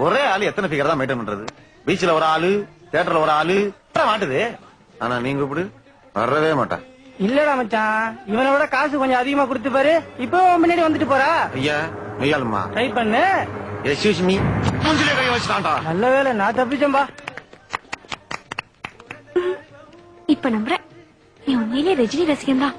ஒரே ஆளு எத்தனை ஃபிகர் தான் மெயின்டைன் பண்றது? பீச்ல ஒரு ஆளு, தியேட்டர்ல ஒரு ஆளு மாட்டுது. ஆனா நீங்க இப்படி வரவே மாட்டா. இல்லடா மச்சான், இவனோட காசு கொஞ்சம் அதிகமா கொடுத்து பாரு, இப்போ முன்னாடி வந்துட்டு போறா. ஐயா மெய்யாலுமா ட்ரை பண்ணு. Excuse me. மூஞ்சிலே கை வச்சுட்டான்டா. நல்ல வேலை நான் தப்பிச்சேன்பா. இப்ப நம்புறேன், நீ உண்மையிலே ரஜினி ரசிகன் தான்.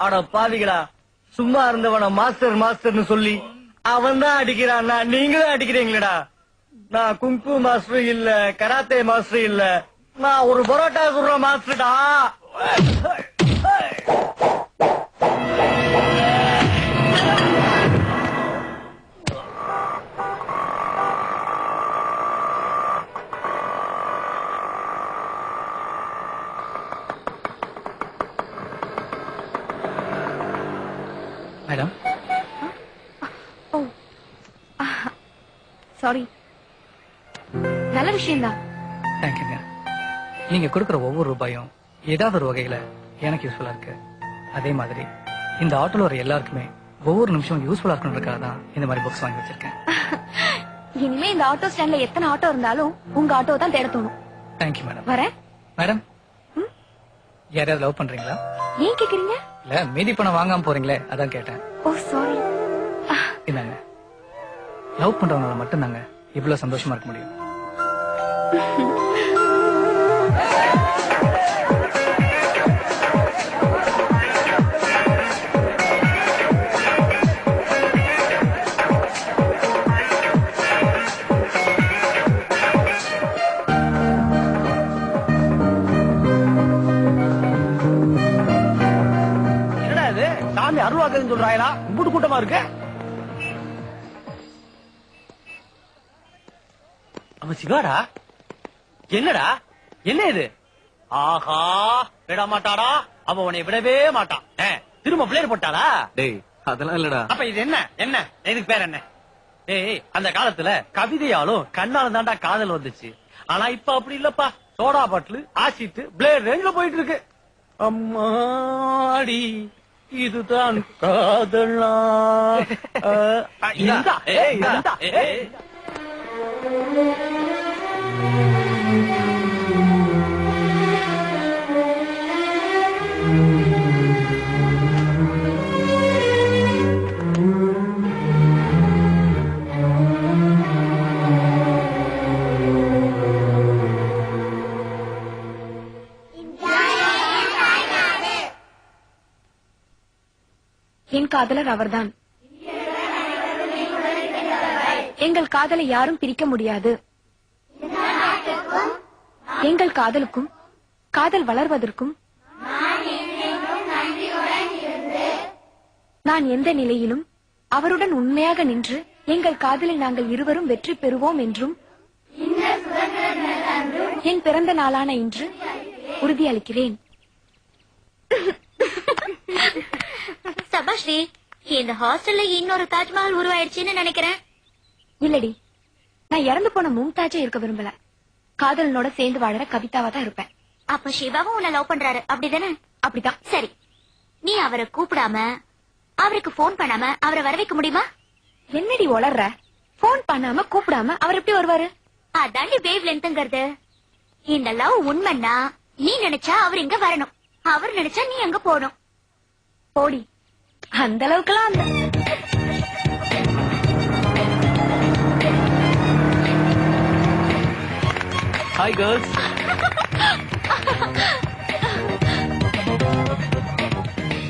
அட பாவிகளா, சும்மா இருந்தவன மாஸ்டர் மாஸ்டர்னு சொல்லி அவன் தான் அடிக்கிறான், நீங்களும் அடிக்கிறீங்களடா. நான் குங்கு மாஸ்டர் இல்ல, கராத்தே மாஸ்டர் இல்ல, நான் ஒரு பரோட்டா சுடுற மாஸ்டர்டா. மேடம், ஓ சாரி. நல்ல விஷயம்தான். தேங்க்யூங்க. நீங்க கொடுக்கிற ஒவ்வொரு ரூபாயும் ஏதாவது ஒரு வகையில எனக்கு யூஸ்ஃபுல்லா இருக்கு. அதே மாதிரி இந்த ஆட்டோல வர எல்லாருக்குமே ஒவ்வொரு நிமிஷம் யூஸ்ஃபுல்லா இருக்கணுன்றதுக்காக தான் இந்த மாதிரி புக்ஸ் வாங்கி வச்சிருக்கேன். இனிமே இந்த ஆட்டோ ஸ்டாண்ட்ல எத்தனை ஆட்டோ இருந்தாலும் உங்க ஆட்டோ தான் தேட தோணும். Thank you madam. வரேன். மேடம், யாரையாவது லவ் பண்றீங்களா? ஏன் கேக்குறீங்க? இல்ல, மீதி பணம் வாங்காம போறீங்களே, அதான் கேட்டேன். ஓ சாரி. இந்தாங்க. லவ் பண்றவனால மட்டும்தாங்க இவ்வளவு சந்தோஷமா இருக்க முடியும். என்னடா இது, சாமி அருள்வாக்குன்னு சொல்றாங்களா? கூட்டு கூட்டமா இருக்கு. அவன் சிவாடா? என்னடா என்ன இது? ஆஹா, விட மாட்டாடா, அவன் உன்னை விடவே மாட்டான். திரும்ப பிளேர் போட்டாளா? டேய் அதெல்லாம் இல்லடா. அப்ப இது என்ன? என்ன இதுக்கு பேர் என்ன? ஏய், அந்த காலத்துல கவிதையாலும் கண்ணாலும் தாண்டா காதல் வந்துச்சு. ஆனா இப்ப அப்படி இல்லப்பா. சோடா பாட்டில், ஆசிட், பிளேர் ரேஞ்சில போயிட்டு இருக்கு. அம்மாடி, இதுதான் காதலா? இந்தா, இந்தா, என் காதலர் அவர்தான். எங்கள் காதலை யாரும் பிரிக்க முடியாது. எங்கள் காதலுக்கும் காதல் வளர்வதற்கும் நான் எந்த நிலையிலும் அவருடன் உண்மையாக நின்று எங்கள் காதலில் நாங்கள் இருவரும் வெற்றி பெறுவோம் என்றும் என் பிறந்த நாளான இன்று உறுதியளிக்கிறேன். சபாஸ்ரீ, இந்த ஹாஸ்டல்ல இன்னொரு தாஜ்மஹால் உருவாயிடுச்சுன்னு நினைக்கிறேன். இல்லடி, நான் இறந்து போன மும்தாஜே இருக்க விரும்பல. காதலனோட சேர்ந்து வாழற கவிதாவா தான் இருப்பேன். அப்ப சிவாவும் உன்னை லவ் பண்றாரு, அப்படிதானே? அப்படிதான். சரி, நீ அவரை கூப்பிடாம, அவருக்கு போன் பண்ணாம அவரை வர வைக்க முடியுமா? என்னடி உளர்ற? போன் பண்ணாம கூப்பிடாம அவர் எப்படி வருவாரு? அதாண்டி வேவ் லென்த்ங்கிறது. இந்த லவ் உண்மைன்னா நீ நினைச்சா அவர் இங்க வரணும், அவர் நினைச்சா நீ அங்க போகணும். போடி, அந்த அளவுக்குலாம் அந்த Hi girls.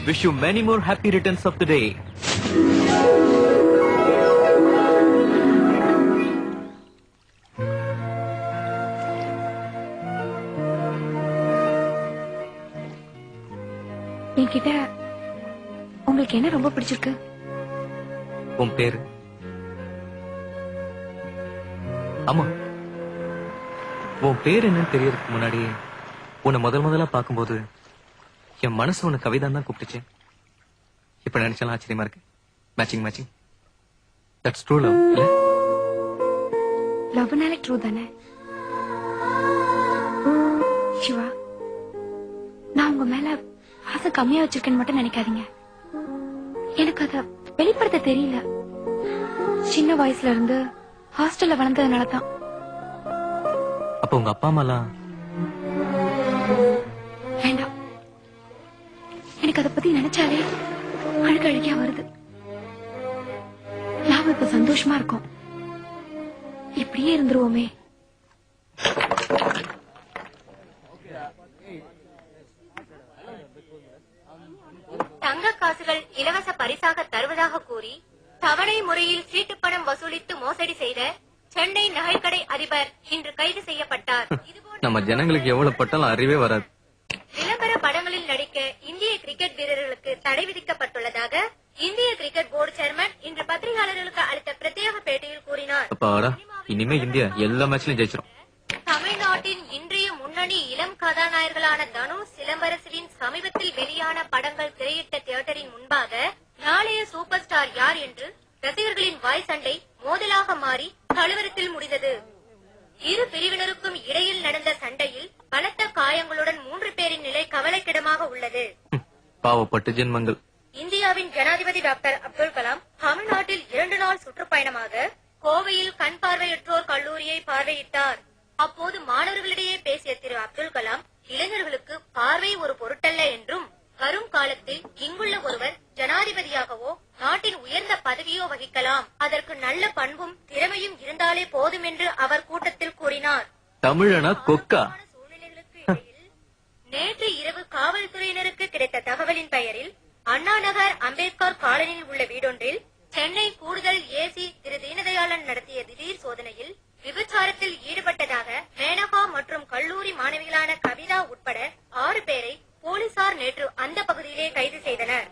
Wish you many more happy returns of the day. என்கிட்ட உங்களுக்கு என்ன ரொம்ப பிடிச்சிருக்கு? உன் பேரு? ஆமா, உன் பேர் என்னன்னு தெரியறதுக்கு முன்னாடி உன்னை முதல்ல பார்க்கும்போது என் மனசு உன்னை கவிதான் தான் கூப்பிட்டுச்சு. இப்ப நினைச்சாலும் ஆச்சரியமா இருக்கு. Matching matching. That's true love. இல்ல, லவ்னால ட்ரூ தானே? சிவா, நான் உங்க மேல ஆசை கம்மியா வச்சிருக்கேன்னு மட்டும் நினைக்காதீங்க. எனக்கு அத வெளிப்படுத்த தெரியல. சின்ன வயசுல இருந்து ஹாஸ்டல்ல வளர்ந்ததுனாலதான். அப்ப உங்க அப்பா அம்மாலாம்? வேண்டாம், எனக்கு அத பத்தி நினைச்சாலே அழுகியா வருது. நாம இப்ப சந்தோஷமா இருக்கோம், இப்படியே இருந்துருவோமே. தங்க பரிசாக தருவதாக கூறி தவணை முறையில் சீட்டு பணம் வசூலித்து மோசடி செய்த சென்னை நகைக்கடை அதிபர் இன்று கைது செய்யப்பட்டார். நம்ம ஜனங்களுக்கு எவ்வளவு பட்டாலும் அறிவே வராது. விளம்பர படங்களில் நடிக்க இந்திய கிரிக்கெட் வீரர்களுக்கு தடை விதிக்கப்பட்டுள்ளதாக இந்திய கிரிக்கெட் போர்டு சேர்மன் இன்று பத்திரிகையாளர்களுக்கு அளித்த பிரத்யேக பேட்டியில் கூறினார். அப்பாடா, இனிமே இந்தியா எல்லா மேட்ச்லயும் ஜெயிச்சிரும். தமிழ்நாட்டின் இன்றைய முன்னணி இளம் கதாநாயகர்களான தனுஷ், சிலம்பரசனின் சமீபத்தில் வெளியான படங்கள் திரையிட்ட தியேட்டரின் முன்பாக நாளைய சூப்பர் ஸ்டார் யார் என்று ரசிகர்களின் வாய் சண்டை மோதலாக மாறி கலவரத்தில் முடிந்தது. இரு பிரிவினருக்கும் இடையில் நடந்த சண்டையில் பலத்த காயங்களுடன் 3 பேரின் நிலை கவலைக்கிடமாக உள்ளது. பாவப்பட்ட ஜென்மங்கள். இந்தியாவின் ஜனாதிபதி டாக்டர் அப்துல் கலாம் தமிழ்நாட்டில் 2 நாள் சுற்றுப்பயணமாக கோவையில் கண் பார்வையற்றோர் கல்லூரியை பார்வையிட்டார். அப்போது மாணவர்களிடையே பேசிய திரு அப்துல் கலாம், இளைஞர்களுக்கு பார்வை ஒரு பொருட்டல்ல என்றும் வரும் காலத்தில் இங்குள்ள ஒருவர் ஜனாதிபதியாகவோ நாட்டின் உயர்ந்த பதவியோ வகிக்கலாம், அதற்கு நல்ல பண்பும் திறமையும் இருந்தாலே போதும் என்று அவர் கூட்டத்தில் கூறினார். தமிழனா கொக்கா. சூழ்நிலைகளுக்கு இடையில் நேற்று இரவு காவல்துறையினருக்கு கிடைத்த தகவலின் பெயரில் அண்ணா நகர் அம்பேத்கர் காலனியில் உள்ள வீடொன்றில் சென்னை கூடுதல் ஏசி திரு தீனதயாளன் நடத்திய திடீர் சோதனையில் விபச்சாரத்தில் ஈடுபட்டதாக மேனகா மற்றும் கல்லூரி மாணவிகளான கவிதா உட்பட 6 பேரை போலீசார் நேற்று அந்த பகுதியிலே கைது செய்தனர்.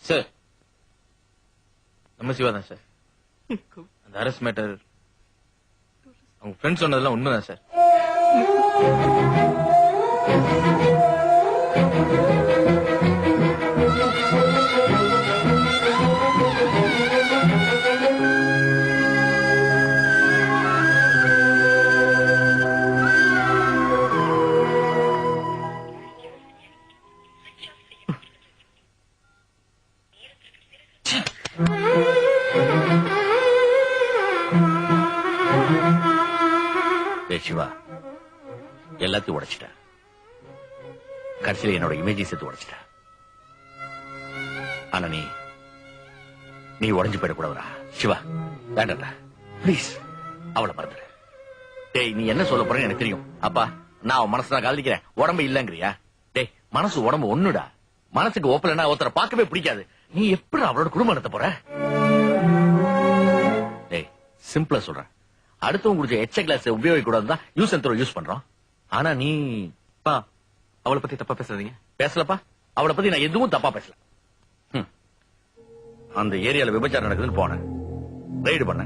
சார், நம்ம சிவா தான் சார். அந்த அரெஸ்ட் மேட்டர் அவங்க ஃப்ரெண்ட்ஸ் சொன்னதெல்லாம் உண்மைதான் சார். சிவா, எல்லாத்தையும் உடைச்சிட்ட. கடைசியில என்னோட இமேஜை சேர்த்து உடைச்சிட்ட. ஆனா நீ உடைஞ்சு போயிடக்கூடாதுடா சிவா. வேண்டாம்டா, பிளீஸ் அவளை மறந்துடு. டேய், நீ என்ன சொல்ல போறேன்னு எனக்கு தெரியும். அப்பா, நான் அவன் மனசு தான் காதலிக்கிறேன், உடம்பு இல்லங்கிறியா? டேய், மனசு உடம்பு ஒண்ணுடா. மனசுக்கு ஒப்பலன்னா ஒருத்தரை பார்க்கவே பிடிக்காது. நீ எப்படி அவளோட குடும்பம் நடத்த போற? டேய், சிம்பிளா சொல்றேன், அடுத்தவங்க குடிச்ச எச்ச கிளாஸ் உபயோகிக்க கூடாதுதான் யூஸ் அண்ட் த்ரோ யூஸ் பண்றோம். ஆனா நீ அவளை பத்தி தப்பா பேசாதீங்க. பேசலப்பா, அவளை பத்தி நான் எதுவும் தப்பா பேசல. அந்த ஏரியால விபச்சாரம் நடக்குதுன்னு போனேன், ரைடு பண்ண,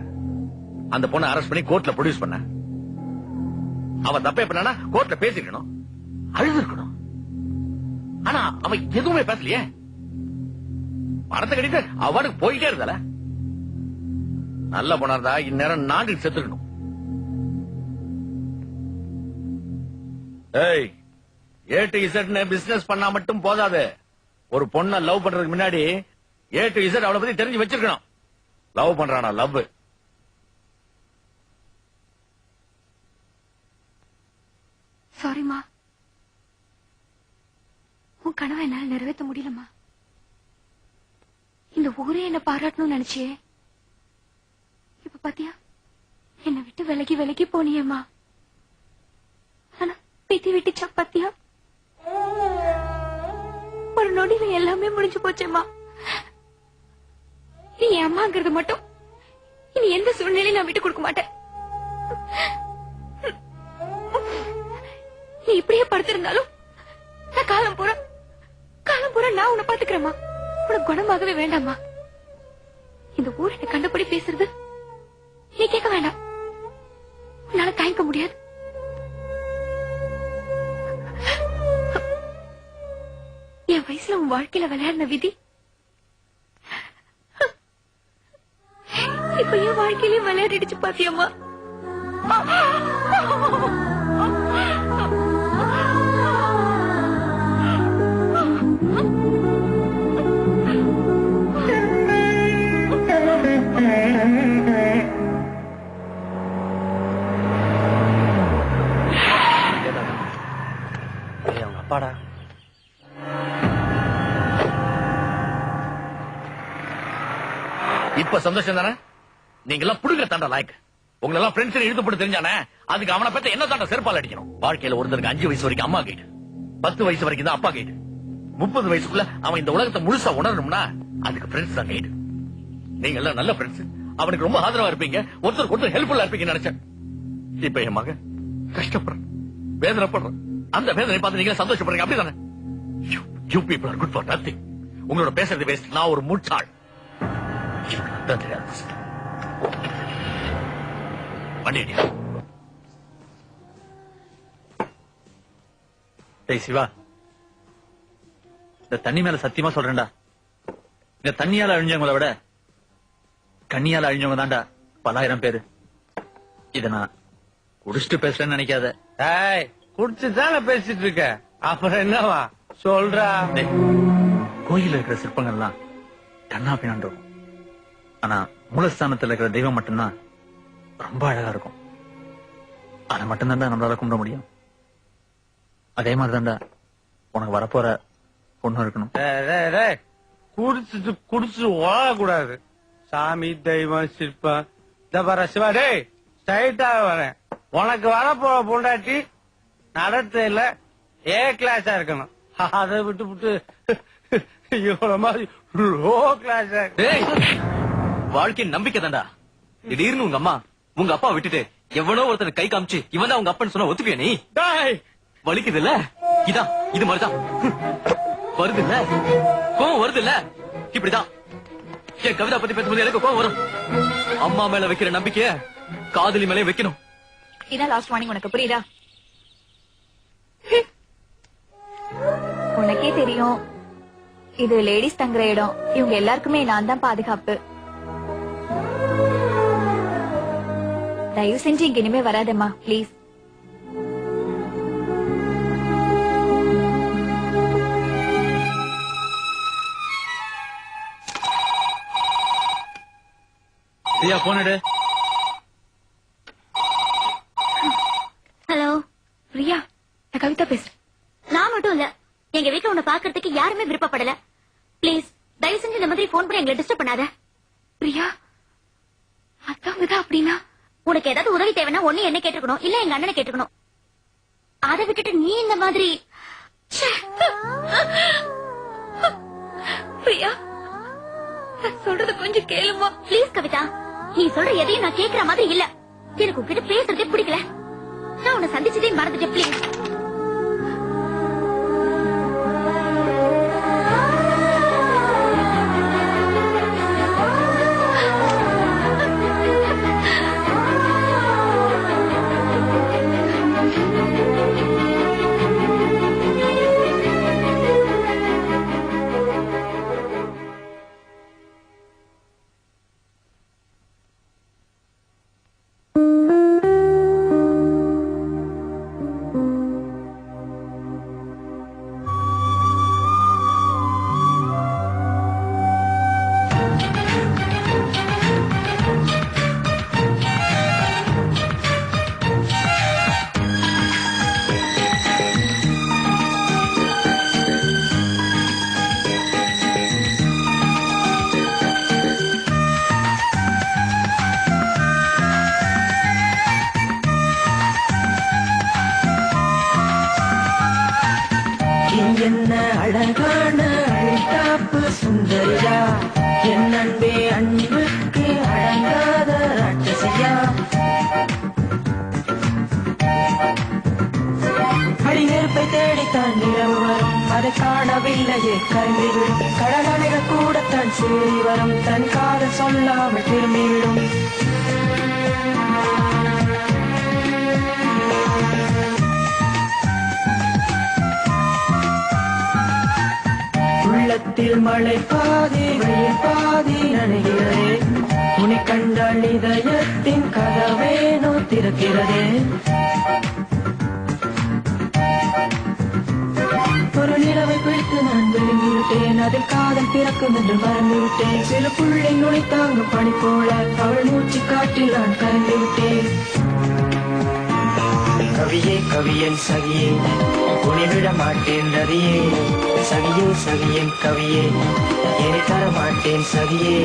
அந்த பொண்ணை அரெஸ்ட் பண்ணி கோர்ட்ல ப்ரொடியூஸ் பண்ண. அவ தப்பே பண்ணா கோர்ட்ல பேசிக்கணும், அழுது இருக்கணும். ஆனா அவ எதுவுமே பேசலையே. பணத்தை கட்டிட்டு அவனுக்கு போயிட்டே இருந்தால. நல்ல பொண்ணா இருந்தா இந்நேரம் நாட்டுக்கு செத்துக்கணும். ஏய், A to Z பிசினஸ் பண்ணா மட்டும் போதாது. ஒரு பொண்ண லவ் பண்றதுக்கு முன்னாடி A to Z அவளை பத்தி தெரிஞ்சு வச்சிருக்கணும். லவ் பண்றானா லவ். சாரிமா, உன் கனவை என்னால நிறைவேற்ற முடியலமா. இந்த ஊரே என்ன பாராட்டணும்னு நினைச்சியே, இப்ப பாத்தியா என்ன விட்டு விலகி விலகி போனியேம்மா. ஆனா பித்தி விட்டுச்சா பாத்தியா? ஒரு நொடியில எல்லாமே முடிஞ்சு போச்சேம்மா. நீ என் அம்மாங்கிறது மட்டும் இனி எந்த சூழ்நிலையும் நான் விட்டு கொடுக்க மாட்டேன். நீ இப்படியே படுத்திருந்தாலும் நான் காலம் பூரா நான் உன்னை பாத்துக்கிறேம்மா. உனக்கு குணமாகவே வேண்டாமா. இந்த ஊர் என்ன கண்டபடி பேசுறது நீ கேட்க வேண்டாம். உன்னால தாங்கிக்க முடியாது. என் வயசுல உன் வாழ்க்கையில விளையாடின விதி இப்ப என் வாழ்க்கையிலயும் விளையாடிடுச்சு பாத்தியம்மா. அவங்க அப்பாடா. இப்ப சந்தோஷம் தானே? நீங்க எல்லாம் புடுங்க தாண்டா லாய்க்கு. உங்களை எல்லாம் ஃப்ரெண்ட்ஸ் இழுத்து போட்டு தெரிஞ்சானே அதுக்கு அவனை பத்தி என்ன தாண்டா செருப்பால் அடிக்கணும். வாழ்க்கையில ஒருத்தருக்கு 5 வயசு வரைக்கும் அம்மா கைடு, 10 வயசு வரைக்கும் தான் அப்பா கைடு, 30 வயசுக்குள்ள அவன் இந்த உலகத்தை முழுசா உணரணும்னா அதுக்கு ஃப்ரெண்ட்ஸ் தான் கைடு. நீங்க எல்லாம் நல்ல ஃப்ரெண்ட்ஸ், அவனுக்கு ரொம்ப ஆதரவா இருப்பீங்க, ஒருத்தருக்கு ஹெல்ப்ஃபுல்லா இருப்பீங்கன்னு நினைச்சேன். இப்ப என் மகன் கஷ்டப்படுறேன், வேதனைப்படுறேன். அந்த வேதனை பார்த்து நீங்க சந்தோஷப்படுறீங்க, அப்படிதானே? You people are good for nothing. உங்களோட பேசுறது வேஸ்ட். நான் ஒரு மூச்சாள். டேய் சிவா, இந்த தண்ணி மேல சத்தியமா சொல்றேன்டா, இந்த தண்ணியால அழிஞ்சவங்கள விட கண்ணியால அழிஞ்சவங்க தான்டா பலாயிரம் பேரு. இத நான் குடிச்சிட்டு பேசுறேன்னு நினைக்காத. குடிச்சுதானே பேசிட்டு இருக்க, அப்புறம் என்னவா சொல்றா? கோயில இருக்கிற சிற்பங்கள்லாம் கண்ணா பின்னாண்டும், ஆனா மூலஸ்தானத்துல இருக்கிற தெய்வம் மட்டும்தான் ரொம்ப அழகா இருக்கும். அதை மட்டும்தான்டா நம்மளால கும்பிட முடியும். அதே மாதிரிதான்டா உனக்கு வரப்போற பொண்ணு இருக்கணும். குடிச்சிட்டு ஓடக்கூடாது. சாமி தெய்வம் சிற்பம் இந்த சிவா, டேய் ஸ்ட்ரைட்டா வரேன். உனக்கு வரப்போற பொண்டாட்டி நடத்தையில ஏ கிளாஸா இருக்கணும். அதை விட்டு விட்டு இவ்வளவு மாதிரி லோ கிளாஸா. வாழ்க்கையின் நம்பிக்கை தான்டா. திடீர்னு உங்க அம்மா உங்க அப்பா விட்டுட்டு எவ்வளோ ஒருத்தர் கை காமிச்சு இவன் தான் உங்க அப்பன்னு சொன்னா ஒத்துக்குவே நீ? வலிக்குது இல்ல? இதான் இது மாதிரிதான் வருது இல்ல, கோவம் வருது இல்ல? இப்படிதான் என் கவிதா பத்தி பேசும்போது எனக்கு கோவம் வரும். அம்மா மேல வைக்கிற நம்பிக்கைய காதலி மேலே வைக்கணும். இதான் லாஸ்ட் வார்னிங், உனக்கு புரியுதா? உனக்கே தெரியும் இது லேடிஸ் தங்குற இடம், இவங்க எல்லாருக்குமே நான் தான் பாதுகாப்பு. தயவு செஞ்சு இங்க இனிமே வராதம்மா பிளீஸ். பிரியா போன் எடு. ஹலோ பிரியா, நான் கவிதா பேசுறேன். நான் மட்டும் இல்ல, எங்க வீட்டுல உன்னை பாக்குறதுக்கு யாருமே விருப்பப்படல. பிளீஸ் தயவு செஞ்சு இந்த மாதிரி போன் பண்ணி எங்களை டிஸ்டர்ப் பண்ணாத. பிரியா, அதாங்கதான் அப்படின்னா உனக்கு ஏதாவது உதவி தேவைன்னா ஒண்ணு என்ன கேட்டுக்கணும், இல்ல எங்க அண்ணனை கேட்டுக்கணும். அதை விட்டுட்டு நீ இந்த மாதிரி. பிரியா, நான் சொல்றது கொஞ்சம் கேளுமா பிளீஸ் கவிதா, நீ சொல்ற எதையும் நான் கேக்குற மாதிரி இல்ல. எனக்கு உன்கிட்ட பேசுறதே பிடிக்கல. நான் உன்னை சந்திச்சதே மறந்துட்டேன். பிளீஸ். என்ன அழகான அழுத்தாப்பு சுந்தரியா, என் அன்பே அன்புக்கு அடங்காத ராட்சசியா. அடி நெருப்பை தேடித்தான் நிலவு வரும், அதை காணவில்லையே கருவிவிடும். கடலணைகள் கூடத்தான் சேரி வரும், தன் காதல் சொல்லாமல் திரும்பிவிடும். உள்ளத்தில் மழை பாதி வெயில் பாதி நனைகிறதே உன்னை கண்டால் இதயத்தின் கதவேனோ திறக்கிறதே ஒரு நிலவை பிடித்து நான் விழுங்கி விட்டேன் அதில் காதல் பிறக்கும் என்று மறந்து விட்டேன் சில புள்ளை நுழை தாங்கும் பனி போல அவள் மூச்சு காற்றில் நான் கலந்து விட்டேன் கவியே கவியன் சகியே உனிவிட மாட்டேன் ரதியே சகியே சகியன் கவியே என்னை தர மாட்டேன் சகியே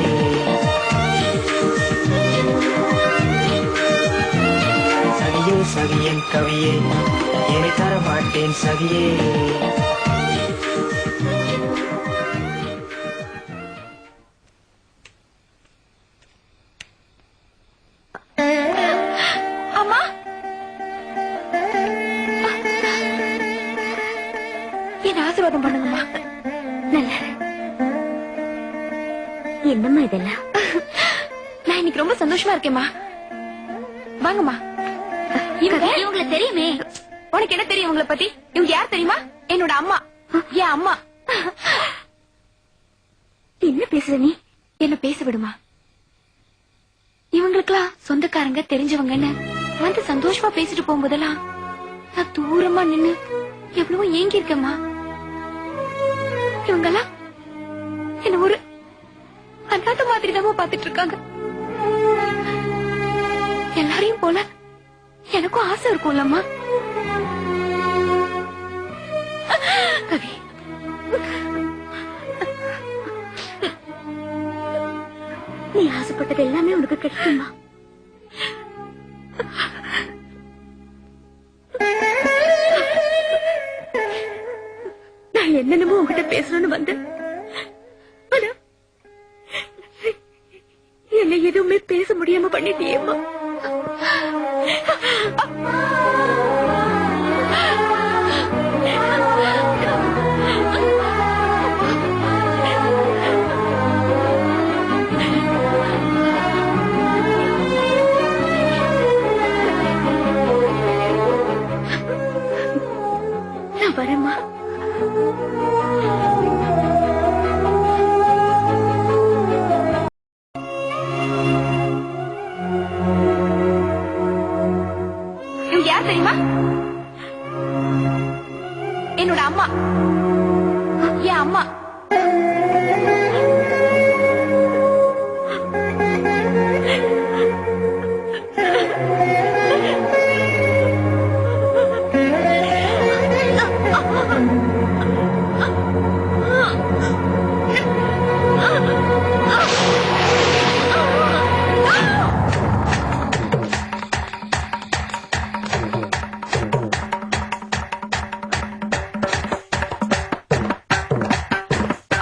சகியே சகியன் கவியே என்னை தர மாட்டேன் சகியே அம்மா என்ன ஆசீர்வாதம் பண்ணுங்கம்மா. நல்லா என்னம்மா இதெல்லாம்? நான் இன்னைக்கு ரொம்ப சந்தோஷமா இருக்கேம்மா. வாங்கம்மா. இவங்களை தெரியுமே. உனக்கு என்ன தெரியும் இவங்கள பத்தி? இவங்க யார் தெரியுமா? என்னோட அம்மா. என் அம்மா. என்ன பேசுற நீ? என்ன பேச விடுமா? இவங்களுக்கெல்லாம் சொந்தக்காரங்க தெரிஞ்சவங்கன்னு வந்து சந்தோஷமா பேசிட்டு போகும்போதெல்லாம் நான் தூரமா நின்னு எவ்வளவோ ஏங்கி இருக்கேம்மா. இவங்கெல்லாம் என்ன ஒரு அநாத மாதிரி தான் பாத்துட்டு இருக்காங்க. எல்லாரையும் போல எனக்கும் ஆசை இருக்கும்லம்மா. கவி, நீ ஆசைப்பட்டது எல்லாமே உனக்கு கிடைக்குமா? நான் என்னென்னமோ உங்ககிட்ட பேசணும்னு வந்தேன். ஆனா என்ன எதுவுமே பேச முடியாம பண்ணிட்டியேம்மா. நான் வரேம்மா. இவங்க யார் தெரியுமா? என்னோட அம்மா. என் அம்மா.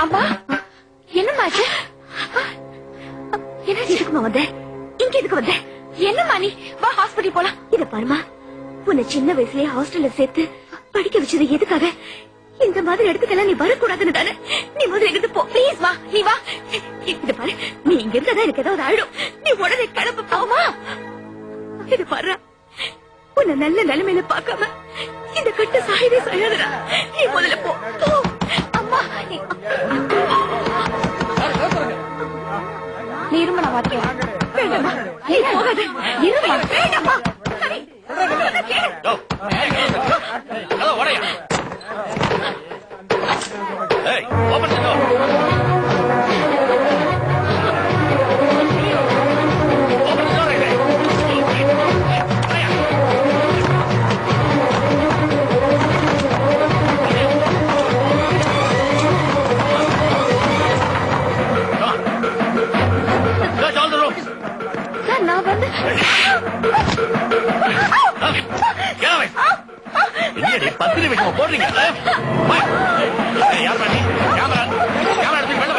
அம்மா, என்னம்மாச்சு? என்ன எதுக்குமா வந்த? இங்க எதுக்கு வந்த? என்னம்மா நீ? வா ஹாஸ்பிட்டல் போலாம். இத பாருமா, உன்னை சின்ன வயசுலயே ஹாஸ்டல்ல சேர்த்து படிக்க வச்சது எதுக்காக? இந்த மாதிரி இடத்துக்கெல்லாம் நீ வரக்கூடாதுன்னு தானே. நீ முதல்ல இருந்து போ. ப்ளீஸ் வா, நீ வா. இத பாரு, நீ இங்க இருந்தாதான் எனக்கு ஏதாவது ஆயிடும். நீ உடனே கிளம்பு போமா. இது பாரு, உன்னை நல்ல நிலைமையில பார்க்காம இந்த கட்டு சாயவே சாயாதுடா. நீ முதல்ல போ. போ. அம்மா, நீ இரும்ப, நான் பாத்துக்கிறேன். வேண்டாம்மா, நீ போகாத. இருமா. வேண்டாம்மா. உடையா ஓபன் தி டோர். சார், நான் வந்து பத்திரி வைக்க போடுறீங்க. யார் பண்ணி கேமரா எடுத்து வெளில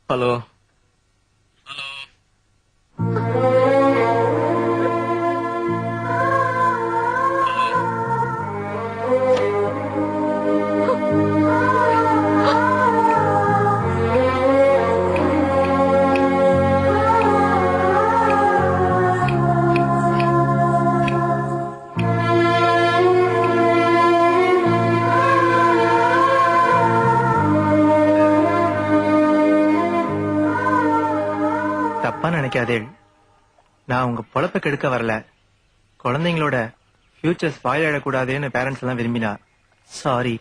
ஹலோ தப்பா நினைக்காதே, நான் உங்க பொழப்ப கெடுக்க வரல. குழந்தைங்களோட ஃபியூச்சர் ஸ்பாயில் ஆயிடக்கூடாதுன்னு பேரண்ட்ஸ் எல்லாம் விரும்பினா சாரி.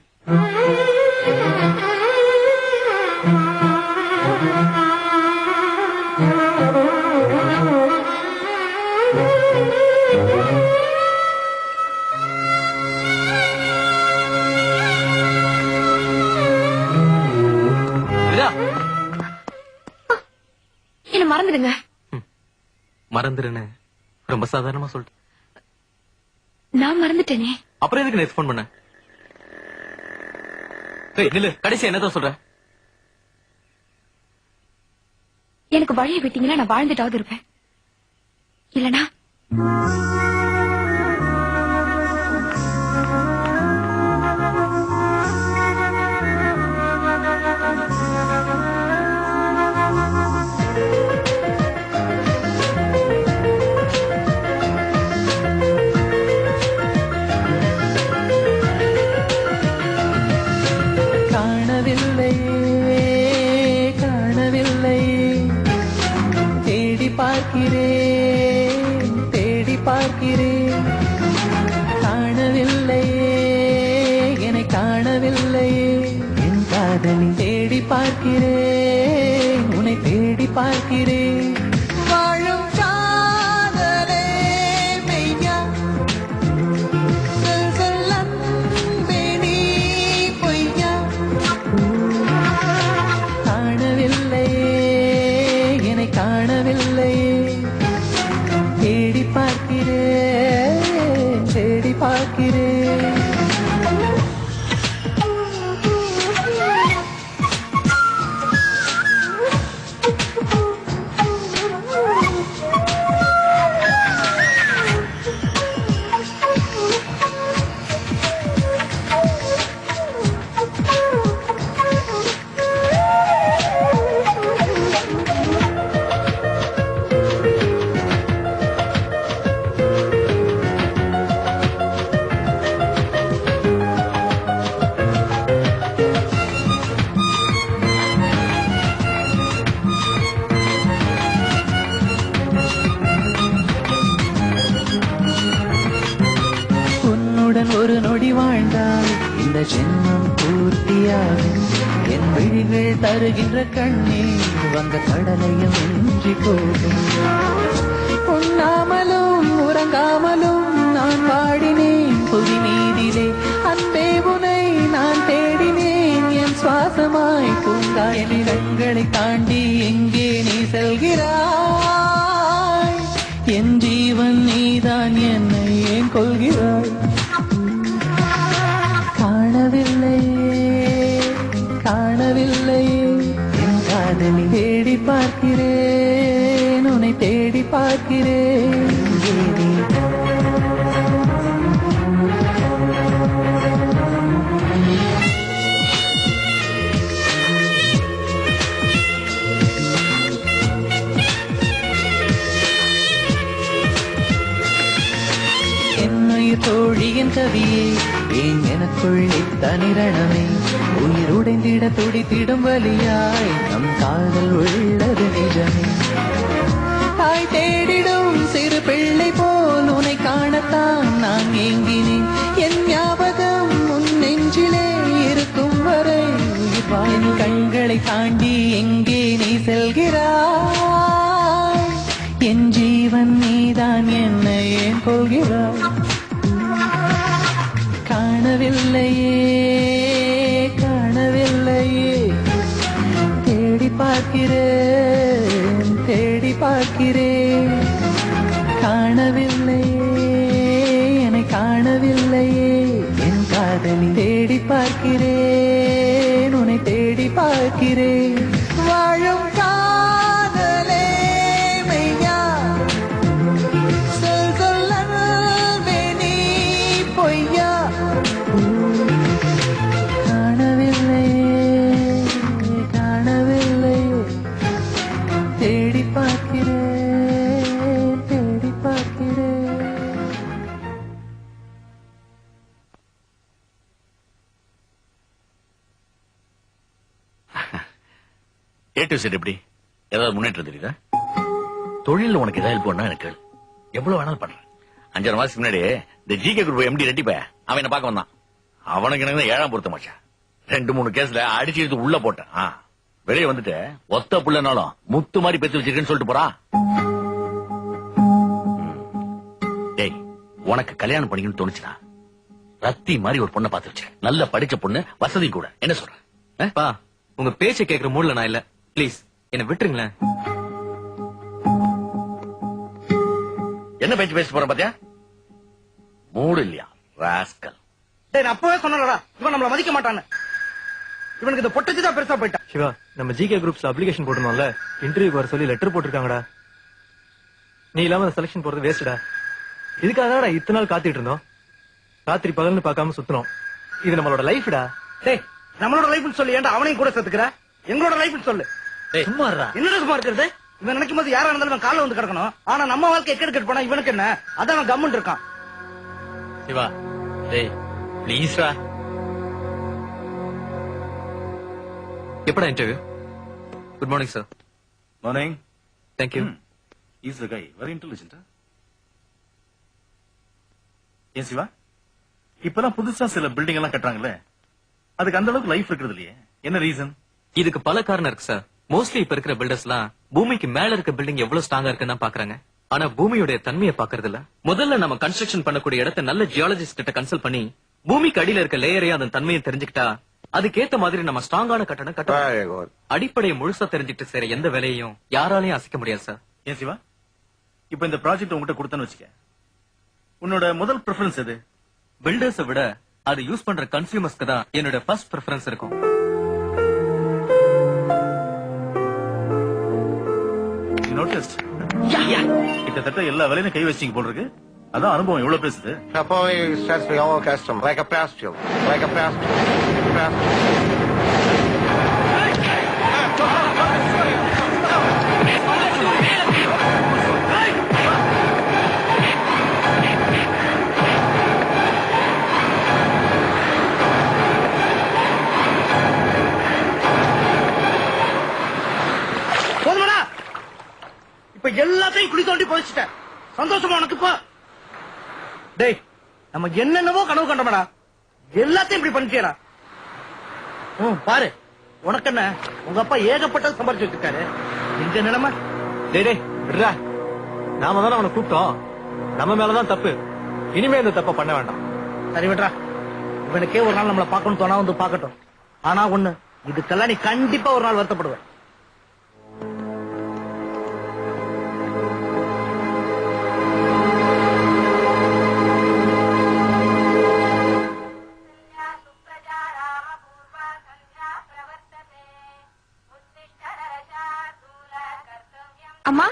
என்ன மறந்துடுங்க. மறந்துருன்னு ரொம்ப சாதாரணமா சொல்லிட்டு நான் மறந்துட்டேனே. அப்புறம் எதுக்கு நேத்து போன் பண்ண? நில்லு, கடைசி என்னதான் சொல்ற? எனக்கு வழியை விட்டீங்கன்னா நான் வாழ்ந்துட்டாவது இருப்பேன். இல்லனா தேடி பார்க்கிறேன், உன்னை தேடி பார்க்கிறேன். வாழும் காதலே மெய்யா, சொல் சொல் அன்பே நீ பொய்யா. காணவில்லையே, என்னை காணவில்லையே. தேடி பார்க்கிறேன், தேடி பார்க்கிறேன். ஒரு நொடி வாழ்ந்தால் இந்த ஜென்மம் பூர்த்தியாகும். என் விழிகள் தருகின்ற கண்ணீர் வந்த கடலையும் இன்றி போகும். உண்ணாமலும் உறங்காமலும் நான் பாடினேன் புவி மீதிலே. அன்பே உனை நான் தேடினேன், என் சுவாசமாய் தூங்காய். என் இடங்களை தாண்டி எங்கே நீ செல்கிறாய்? என் ஜீவன் நீதான், என்னை ஏன் கொள்கிறாய்? காணவில்லையே என் காதலி. தேடி பார்க்கிறேன், உன்னை தேடி பார்க்கிறேன். என்னுயிர் தோழியின் கவியே, ஏன் எனக்குள் இத்தனிரணமே? உயிர் உடைந்திட துடித்திடும் வலியாய் நம் காதல் உள்ளது நிஜமே. தாய் தேடிடும் சிறு பிள்ளை போல் உன்னை காணத்தான் நான் ஏங்கினேன். என் ஞாபகம் உன் நெஞ்சிலே இருக்கும் வரை உயிர் வாயின் கண்களை தாண்டி எங்கே நீ செல்கிறாய்? என் ஜீவன் நீதான், என்னை ஏன் கொள்கிறாய்? காணவில்லையே, காணவில்லையே. தேடி பார்க்கிறேன், தேடி பார்க்கிறேன். காணவில்லையே, என்னை காணவில்லையே என் காதலி. தேடி பார்க்கிறேன், உன்னை தேடி பார்க்கிறேன். வாழும் A to Z எப்படி ஏதாவது முன்னேற்றம் தெரியுதா? தொழில உனக்கு ஏதாவது ஹெல்ப் பண்ணா எனக்கு கேளு. எவ்வளவு வேணாலும் பண்றேன். 5 மாசத்துக்கு முன்னாடி இந்த GK குரூப் MD ரெட்டிப்ப அவன் என்ன பார்க்க வந்தான். அவனுக்கு எனக்கு 7ஆம் பொருத்த மாச்சான். 2-3 கேஸ்ல அடிச்சு எடுத்து உள்ள போட்டேன். வெளியே வந்துட்டு ஒத்த புள்ளனாலும் முத்து மாதிரி பெத்து வச்சிருக்கேன்னு சொல்லிட்டு போறான். டேய், உனக்கு கல்யாணம் பண்ணிக்கணும்னு தோணுச்சுனா ரத்தி மாதிரி ஒரு பொண்ணை பார்த்து வச்சிருக்கேன். நல்ல படிச்ச பொண்ணு, வசதி கூட. என்ன சொல்ற? பா, உங்க பேச்சை கேக்குற மூட்ல நான் இல்ல. ப்ளீஸ் என்ன விட்டுருங்களேன். என்ன பேச்சு பேச போற பாத்தியா? மூடு இல்லையா ராஸ்கல். டேய், நான் அப்பவே சொன்னலடா, இவன் நம்மள மதிக்க மாட்டான்னு. இவனுக்கு இந்த பொட்டச்சி தான் பெருசா போயிட்டான். சிவா, நம்ம ஜிகே குரூப்ஸ்ல அப்ளிகேஷன் போட்டுருந்தோம்ல, இன்டர்வியூக்கு வர சொல்லி லெட்டர் போட்டிருக்காங்கடா. நீ இல்லாம அந்த செலக்ஷன் போறது வேஸ்டா. இதுக்காக இத்தனை நாள் காத்துட்டு இருந்தோம். ராத்திரி பகல்னு பார்க்காம சுத்தணும். இது நம்மளோட லைஃப்டா. டேய், நம்மளோட லைஃப்னு சொல்லி ஏன்டா அவனையும் கூட சேர்த்துக்கிற? எங்களோட லைஃப்னு சொல்லு. சும்மா இருடா. என்னடா சும்மா இருக்கிறது? இவன் நினைக்கும் போது யாரா இருந்தாலும் இவன் கால வந்து கிடக்கணும். ஆனா நம்ம வாழ்க்கை எக்கெடுக்கட் போனா இவனுக்கு என்ன? அதான் அவன் கம்முன்னு இருக்கான். சிவா, டேய் ப்ளீஸ்டா. எப்படா interview? Good morning sir. Morning. Thank you. Is the guy very intelligent. ஏன் சிவா, இப்பெல்லாம் புதுசா சில பில்டிங் எல்லாம் கட்டுறாங்கல்ல, அதுக்கு அந்த அளவுக்கு லைஃப் இருக்கிறது இல்லையே. என்ன ரீசன்? இதுக்கு பல காரணம் இருக்கு சார். மோஸ்ட்லி இப்ப இருக்கிற பில்டர்ஸ் எல்லாம் பூமிக்கு மேல இருக்க பில்டிங் எவ்வளவு ஸ்ட்ராங்கா இருக்குன்னு பாக்குறாங்க. ஆனா பூமியோட தன்மையை பாக்குறது இல்ல. முதல்ல நம்ம கன்ஸ்ட்ரக்ஷன் பண்ணக்கூடிய இடத்தை நல்ல ஜியாலஜிஸ்ட் கிட்ட கன்சல்ட் பண்ணி பூமிக்கு அடியில இருக்க லேயரையும் அதன் தன்மையை தெரிஞ்சுக்கிட்டா அதுக்கேத்த மாதிரி நம்ம ஸ்ட்ராங்கான கட்டணம் கட்ட. அடிப்படையை முழுசா தெரிஞ்சுட்டு செய்யற எந்த வேலையையும் யாராலையும் அசைக்க முடியாது சார். ஏன் சிவா, இப்ப இந்த ப்ராஜெக்ட் உங்ககிட்ட கொடுத்தேன்னு வச்சுக்க, உன்னோட முதல் ப்ரிஃபரன்ஸ் எது? பில்டர்ஸை விட அது யூஸ் பண்ற கன்சியூமர்ஸ்க்கு தான் என்னோட ஃபர்ஸ்ட் ப்ரிஃபரன்ஸ் இருக்கும். கிட்டத்தட்ட எல்லா வேலையும் கை வச்சிங்க போல இருக்கு. அதான் அனுபவம் எவ்வளவு பேசுது. போதுமாடா? இப்ப எல்லாத்தையும் குழி தோண்டி போயிச்சிட்டேன். சந்தோஷமா உனக்கு இப்ப? டேய், நம்ம என்னென்னவோ கனவு கண்டோம்டா, எல்லாத்தையும் இப்படி பண்ணிட்டியடா. பாரு, உனக்கு என்ன, உங்க அப்பா ஏகப்பட்டது சம்பாரிச்சு வச்சிருக்காரு. எங்க நிலைமை? டேய் டேய் விடுடா. நாம தானே அவனை கூப்பிட்டோம். நம்ம மேலதான் தப்பு. இனிமே இந்த தப்ப பண்ண வேண்டாம். சரி விட்றா, இவனுக்கே ஒரு நாள் நம்மள பார்க்கணும் தோணா வந்து பார்க்கட்டும். ஆனா ஒண்ணு, இதுக்கெல்லாம் நீ கண்டிப்பா ஒரு நாள் வருத்தப்படுவ. அம்மா,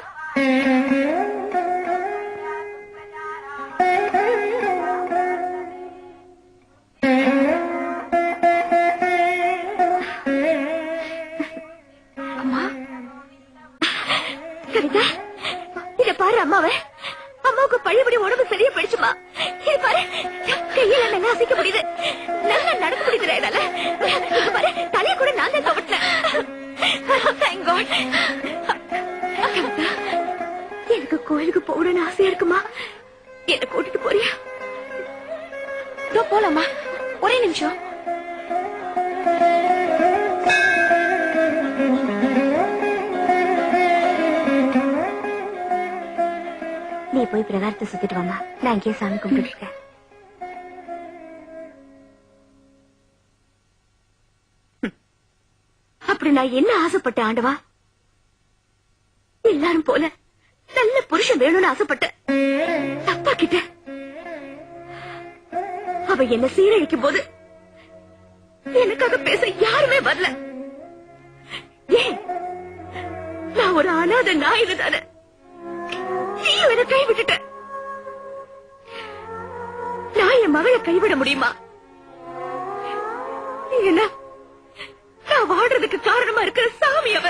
அம்மா, கவிதா, இத பாரு அம்மாவை. அம்மாவுக்கு பழையபடி உடம்பு சரியா போயிடுச்சுமா. இது பாரு, கையில நல்லா அசைக்க முடியுது, நல்லா நடக்க முடியுது. என்னால இங்க பாரு, தலையை கூட நான் தான் துவைச்சேன். Thank God. கவிதா, எனக்கு கோயிலுக்கு போகணும்னு ஆசையா இருக்குமா? என்ன கூட்டிட்டு போறியா? போலாமா? ஒரே நிமிஷம். நீ போய் பிரகாரத்தை சுத்திட்டு வாமா, நான் இங்கே சாமி கும்பிட்டு இருக்கேன். அப்படி நான் என்ன ஆசைப்பட்டேன் ஆண்டவா? எல்லாரும் போல நல்ல புருஷன் வேணும்னு ஆசைப்பட்டேன். தப்பாக்கிட்டேன். அவ என்ன சீரழிக்கும் போது எனக்காக பேச யாருமே வரல. ஏன்? நான் ஒரு அனாதை நாயுது தானே. நீயும் என்ன கைவிட்டுட்ட. நான் என் மகளை கைவிட முடியுமா? என்ன, நான் வாழ்றதுக்கு காரணமா இருக்கிற சாமி அவ.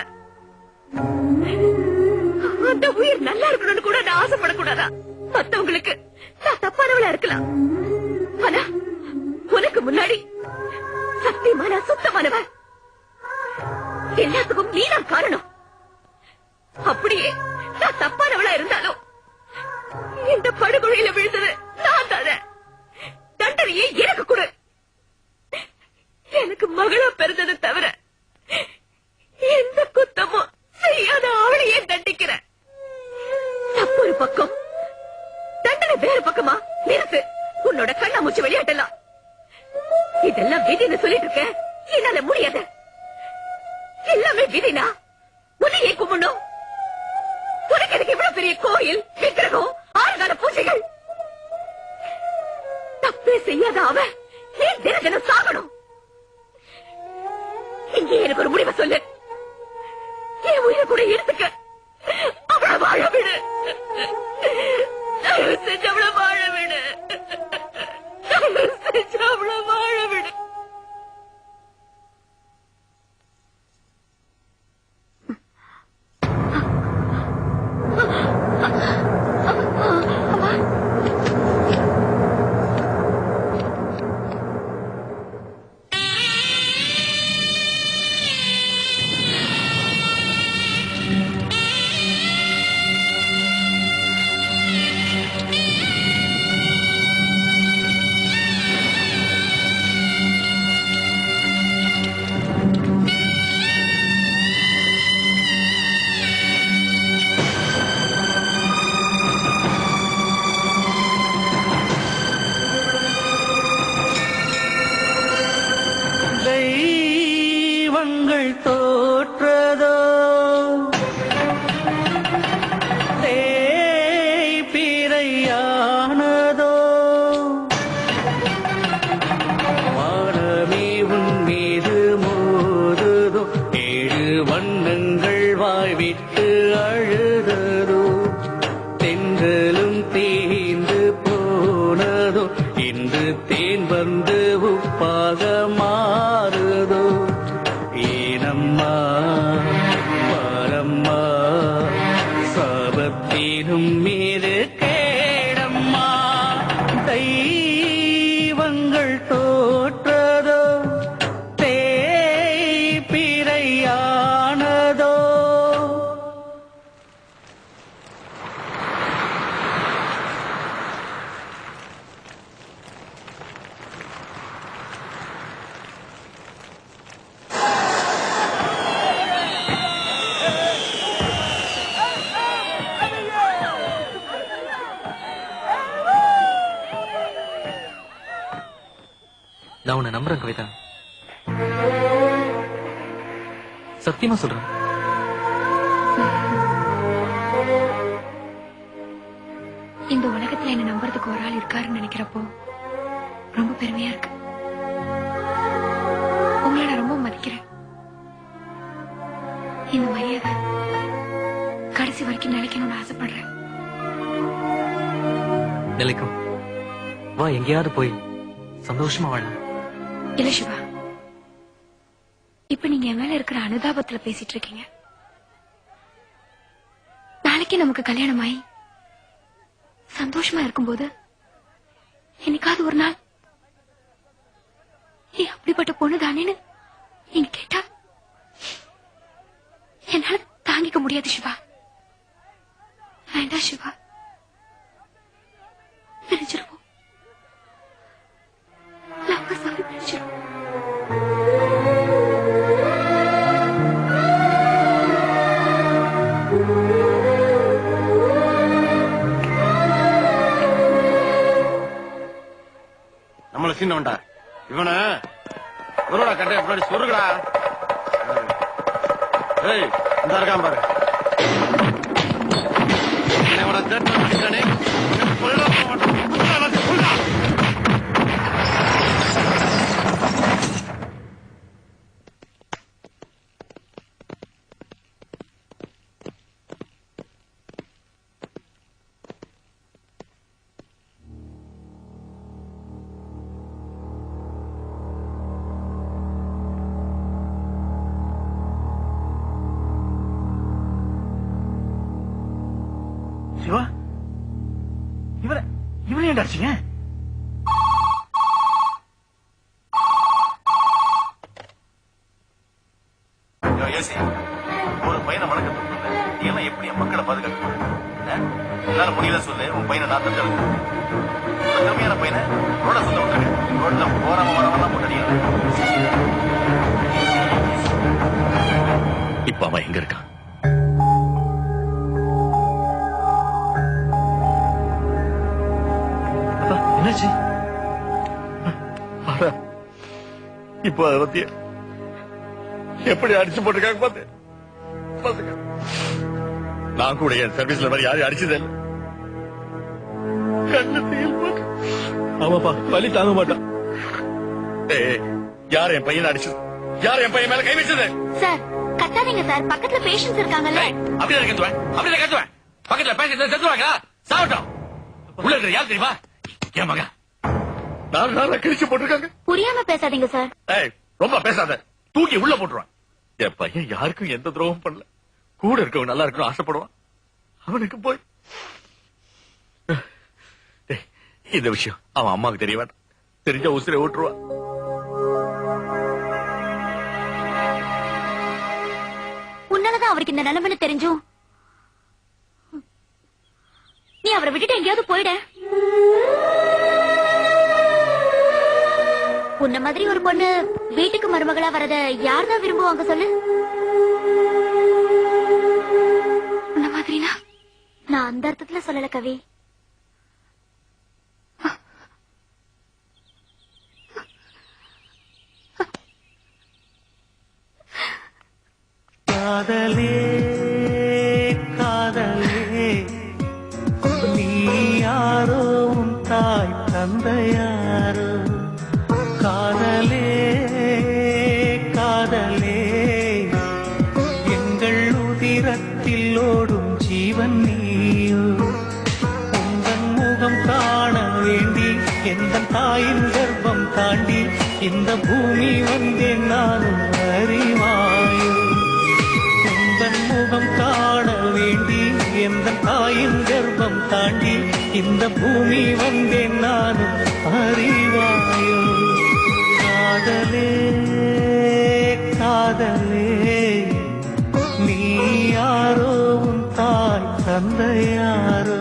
அந்த உயிர் நல்லா இருக்கணும்னு கூட நான் ஆசைப்படக்கூடாதா? மத்தவங்களுக்கு நான் தப்பானவளா இருக்கலாம், ஆனா உனக்கு முன்னாடி சத்தியமா நான் சுத்தமானவ. எல்லாத்துக்கும் நீதான் காரணம். அப்படியே நான் தப்பானவளா இருந்தாலும் இந்த படுகொலையில விழுந்தது நான் தானே. தண்டனையே எனக்கு கொடு. எனக்கு மகளா பிறந்ததை தவிர எந்த குத்தமும் செய்யாத அவளையே தண்டிக்கிறேன். தப்பு ஒரு பக்கம், தண்டனை வேறு பக்கமா? நிறுத்து உன்னோட கண்ணாமூச்சி விளையாட்டலாம். இதெல்லாம் விதின்னு சொல்லிட்டு இருக்க, என்னால முடியாது. எல்லாமே விதினா உன்னையே கும்பிடணும். உனக்கு எனக்கு இவ்வளவு பெரிய கோயில், விக்கிரகம், 6 கால பூஜைகள். தப்பே செய்யாத அவ ஏன் தின தினம் சாகணும்? இங்கே எனக்கு ஒரு முடிவை சொல்லு. என் உயிரை கூட எடுத்துக்க. அவளை வாழ விடு. தயவு செஞ்சு அவளை வாழ விடு. தயவு செஞ்சு அவளை வாழ விடு. தெய்வங்கள் தோற்றதோ தேய்பிறையானதோ வானமே உன் மீது மோதுதோ 7 வண்ணங்கள் வாய்விட்டு அழுததோ தென்றலும் தீந்து போனதோ இன்று தேன் வந்து உப்பாக மாறுதோ ஏனம்மா பாரம்மா சாபத்தினும் மீது கேடம்மா தெய்வங்கள் தோற்றதோ தேய்பிறையானதோ. நான் உன்னை நம்புறேன் கவிதா, சத்தியமா சொல்றேன். இந்த உலகத்துல என்ன நம்புறதுக்கு ஒரு ஆள் இருக்காருன்னு நினைக்கிறப்போ ரொம்ப பெருமையா இருக்கு. உங்களை நான் ரொம்ப மதிக்கிறேன். இந்த மரியாதை கடைசி வரைக்கும் நிலைக்கணும்னு ஆசைப்படுறேன். நிலைக்கும். வா எங்கேயாவது போய் சந்தோஷமா வாழலாம். இல்ல சிவா, இப்ப நீங்க என் மேல இருக்கிற அனுதாபத்துல பேசிட்டு இருக்கீங்க. நாளைக்கு நமக்கு கல்யாணம் ஆகி சந்தோஷமா இருக்கும்போது என்னைக்காவது ஒரு நாள் நீ அப்படிப்பட்ட பொண்ணு தானேன்னு நீங்க கேட்டா என்னால தாங்கிக்க முடியாது சிவா. வேண்டாம் சிவா, பிரிஞ்சிருவோம். பிரிஞ்சிருவோம். நம்மள சின்னவன்டா இவன ஒருடா கட்டை எப்படி சொருகடா. ஏய் இந்த இருக்கான் பாரு. இவனை தேட்டர் பண்ணிட்டானே, கொல்ல மாட்டான். சிவா, இவனை ஏன்டா அடிச்சீங்க? எப்படி என் மக்களை பாதுகாக்க என்னால முடியல சொல்லு. உன் பையனை நான் தந்தெடுக்கிறேன். திறமையான பையனை ரோட சொந்த விட்டுருக்கேன். ரோட்ல போறவன் வரவெல்லாம் போட்டடிக்கிறேன். இப்ப அவன் எங்க இருக்கான்? என்னாச்சு? இப்போ அதை பத்தி எப்படி அடிச்சு போட்டிருக்காங்க பாத்து. நான் கூட என் சர்வீஸ்ல மாதிரி யாரையும் அடிச்சதே இல்லை. கண்ணத்தையில் போட்டு. ஆமாப்பா, வலி தாங்க மாட்டான். யார் என் பையனை அடிச்சது? யார் என் பையன் மேல கை வச்சது? சார் கத்தாதீங்க சார், பக்கத்துல பேஷன்ஸ் இருக்காங்கல்ல. அப்படியே கத்துவேன், அப்படியே கத்துவேன். பக்கத்துல பேசிட்டு செத்துவாங்களா? சாவட்டும். உள்ள இருக்கிற யார் தெரியுமா? என் மகன். 4 நாளா கிழிச்சு போட்டிருக்காங்க. புரியாம பேசாதீங்க சார். ரொம்ப பேசாத, தூக்கி உள்ள போட்டுருவான். என் பையன் யாருக்கும் எந்த துரோகம் பண்ணல. கூட இருக்கவன் நல்லா இருக்கணும் ஆசைப்படுவான். அவனுக்கு போய் இந்த விஷயம் அவன் அம்மாவுக்கு தெரிய வேண்டாம். தெரிஞ்ச உசிரை ஓட்டுருவான். உன்னாலதான் அவருக்கு இந்த நிலைமைன்னு தெரிஞ்சும் நீ அவரை விட்டுட்டு எங்கேயாவது போயிட. உன்ன மாதிரி ஒரு பொண்ணு வீட்டுக்கு மருமகளா வரத யார்தான் விரும்புவாங்க சொல்லு? உன்ன மாதிரினா நான் அந்த அர்த்தத்துல சொல்லல கவி. காதலே காதலே நீ யாரோ உன் தாய் தந்தையாரோ. காதலே காதலே எங்கள் உதிரத்தில் ஓடும் ஜீவன் நீயோ. உந்தன் முகம் காண வேண்டி எந்த தாயின் கர்ப்பம் தாண்டி இந்த பூமி வந்தேன் நானும் அறிவாயோ. உந்தன் முகம் காண வேண்டி எந்த தாயின் கர்ப்பம் தாண்டி இந்த பூமி வந்தேன் நானும் அறிவாயோ. காதலே காதலே நீ யாரோ உன் தாய் தந்தையாரோ.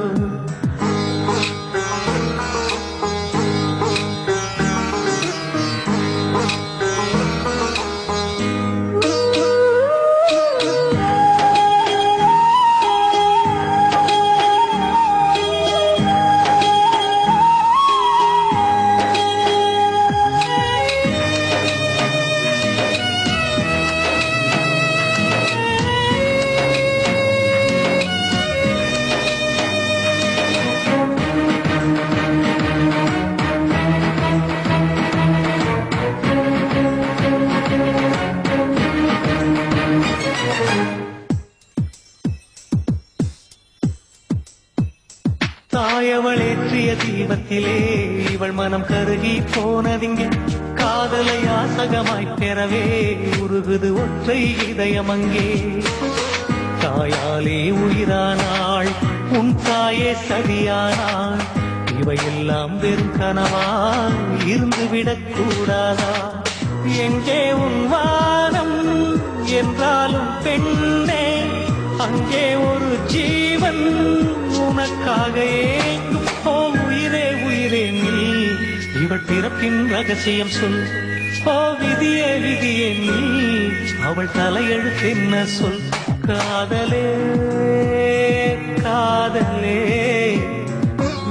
தாயவள் ஏற்றிய தீபத்திலே இவள் மனம் கருகி போனதிங்க. காதலை யாசகமாய் பெறவே உருகுது ஒற்றை இதயம் அங்கே. தாயாலே உயிரானாள் உன் தாயே சதியானாள். இவையெல்லாம் வெறும் கனவா இருந்துவிடக் கூடாதா? எங்கே உன் வானம் என்றாலும் பெண்ணே, அங்கே ஒரு ஜீவன் உனக்காக ஏங்கும். ஓ உயிரே உயிரே நீ இவள் பிறப்பின் ரகசியம் சொல். ஓ விதியே விதியே நீ அவள் தலையெழுத்தென்ன சொல். காதலே காதலே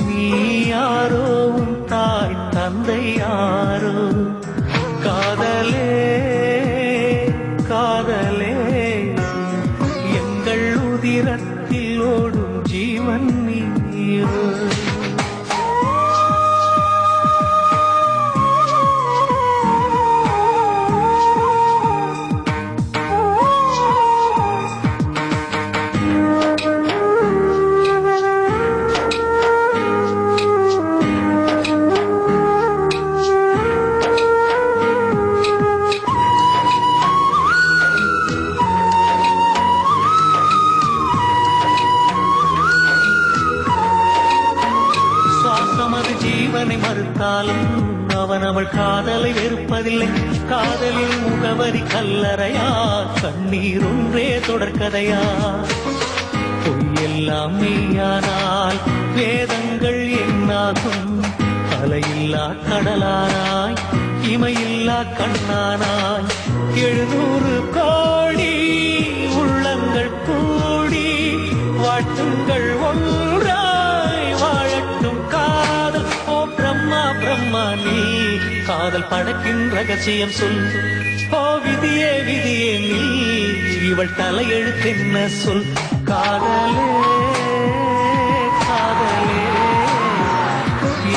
நீ யாரோ உன் தாய் தந்தை யாரோ. காதலே காதலே எங்கள் உதிரத்தில் ஓடும் ஜீவன் நீயோ. ஜீவனை மறுத்தாலும் அவன் அவள் காதலை வெறுப்பதில்லை. காதலின் முகவரி கல்லறையா, கண்ணீர் ஒன்றே தொடர்கதையா. எல்லாம் மெய்யானால் வேதங்கள் என்னாகும் அலையில்லா கடலானாய் இமையில்லா கண்ணானாய் 700 கோடி உள்ளங்கள் கூடி வாழ்த்துங்கள் ஒன்றாய் வாழட்டும் காதல் ஓ பிரம்மா பிரம்மா நீ காதல் படைக்கின் ரகசியம் சொல் ஓ விதியே விதியே நீ இவள் தலையெழுத்தென்ன சொல் காதலே காதலே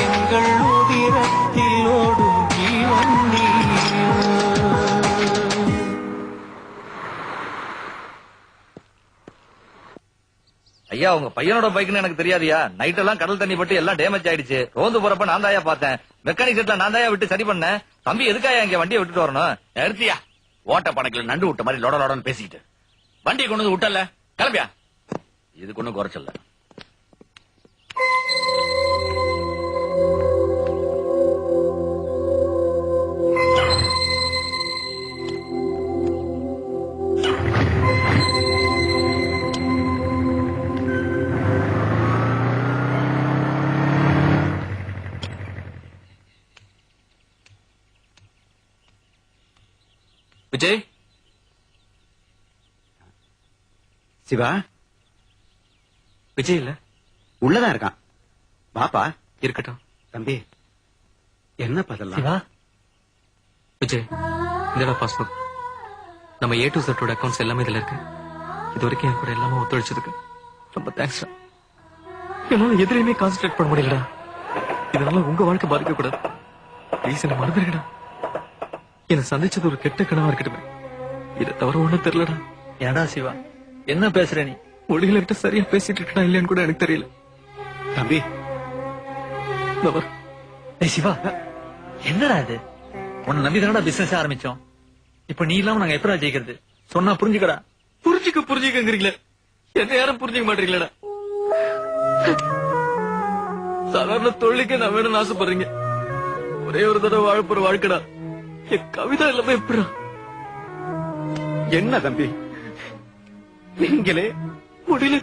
எங்கள் உதிரத்தில் ஓடும் ஜீவன் நீ ஐயா உங்க பையனோட பைக்னு எனக்கு தெரியாதியா. நைட் எல்லாம் கடல் தண்ணி பட்டு எல்லாம் டேமேஜ் ஆயிடுச்சு. ரோந்து போறப்ப நான் தாயா பார்த்தேன். மெக்கானிக் செட்ல நான் தாயா விட்டு சரி பண்ணேன். தம்பி எதுக்காயா இங்க வண்டியை விட்டுட்டு வரணும்? நிறுத்தியா ஓட்ட பணக்கில நண்டு விட்ட மாதிரி லொட லொடன்னு பேசிக்கிட்டு வண்டியை கொண்டு வந்து விட்டல. கிளம்பியா, இதுக்கு ஒண்ணும் குறைச்சல. விஜய், சிவா விஜய் இல்ல, உள்ளதான் இருக்கான். பாப்பா இருக்கட்டும். தம்பி என்ன பதலாம்? சிவா விஜய், இதோட பாஸ்புக். நம்ம A to Z அக்கௌண்ட்ஸ் எல்லாமே இதுல இருக்கு. இது வரைக்கும் என் கூட எல்லாமே ஒத்துழைச்சதுக்கு ரொம்ப தேங்க்ஸ். என்னால எதிரையுமே கான்சென்ட்ரேட் பண்ண முடியலடா. இதனால உங்க வாழ்க்கை பாதிக்க கூடாது. ப்ளீஸ் என்ன மறந்துடுங்கடா. என்ன சந்திச்சது ஒரு கெட்ட கனவா இருக்கட்டுமே. இதை தவிர ஒண்ணும் தெரியலடா. ஏடா சிவா என்ன பேசுற நீ? மொழிகளை விட்டு சரியா பேசிட்டு இருக்கா இல்லையான்னு கூட எனக்கு தெரியல. தம்பி ஏய் சிவா, என்னடா இது? உன்னை நம்பி தானடா பிசினஸ் ஆரம்பிச்சோம். இப்ப நீ இல்லாம நாங்க எப்படா ஜெயிக்கிறது? சொன்னா புரிஞ்சுக்கடா. புரிஞ்சுக்கங்கிறீங்களே, என்ன யாரும் புரிஞ்சுக்க மாட்டீங்களா? சாதாரண தொழிலுக்கு நான் வேணும்னு ஆசைப்படுறீங்க. ஒரே ஒரு தடவை வாழப்போற வாழ்க்கடா. என் கவிதா இல்லாம எப்படா? என்ன தம்பி நீங்களே முடியல.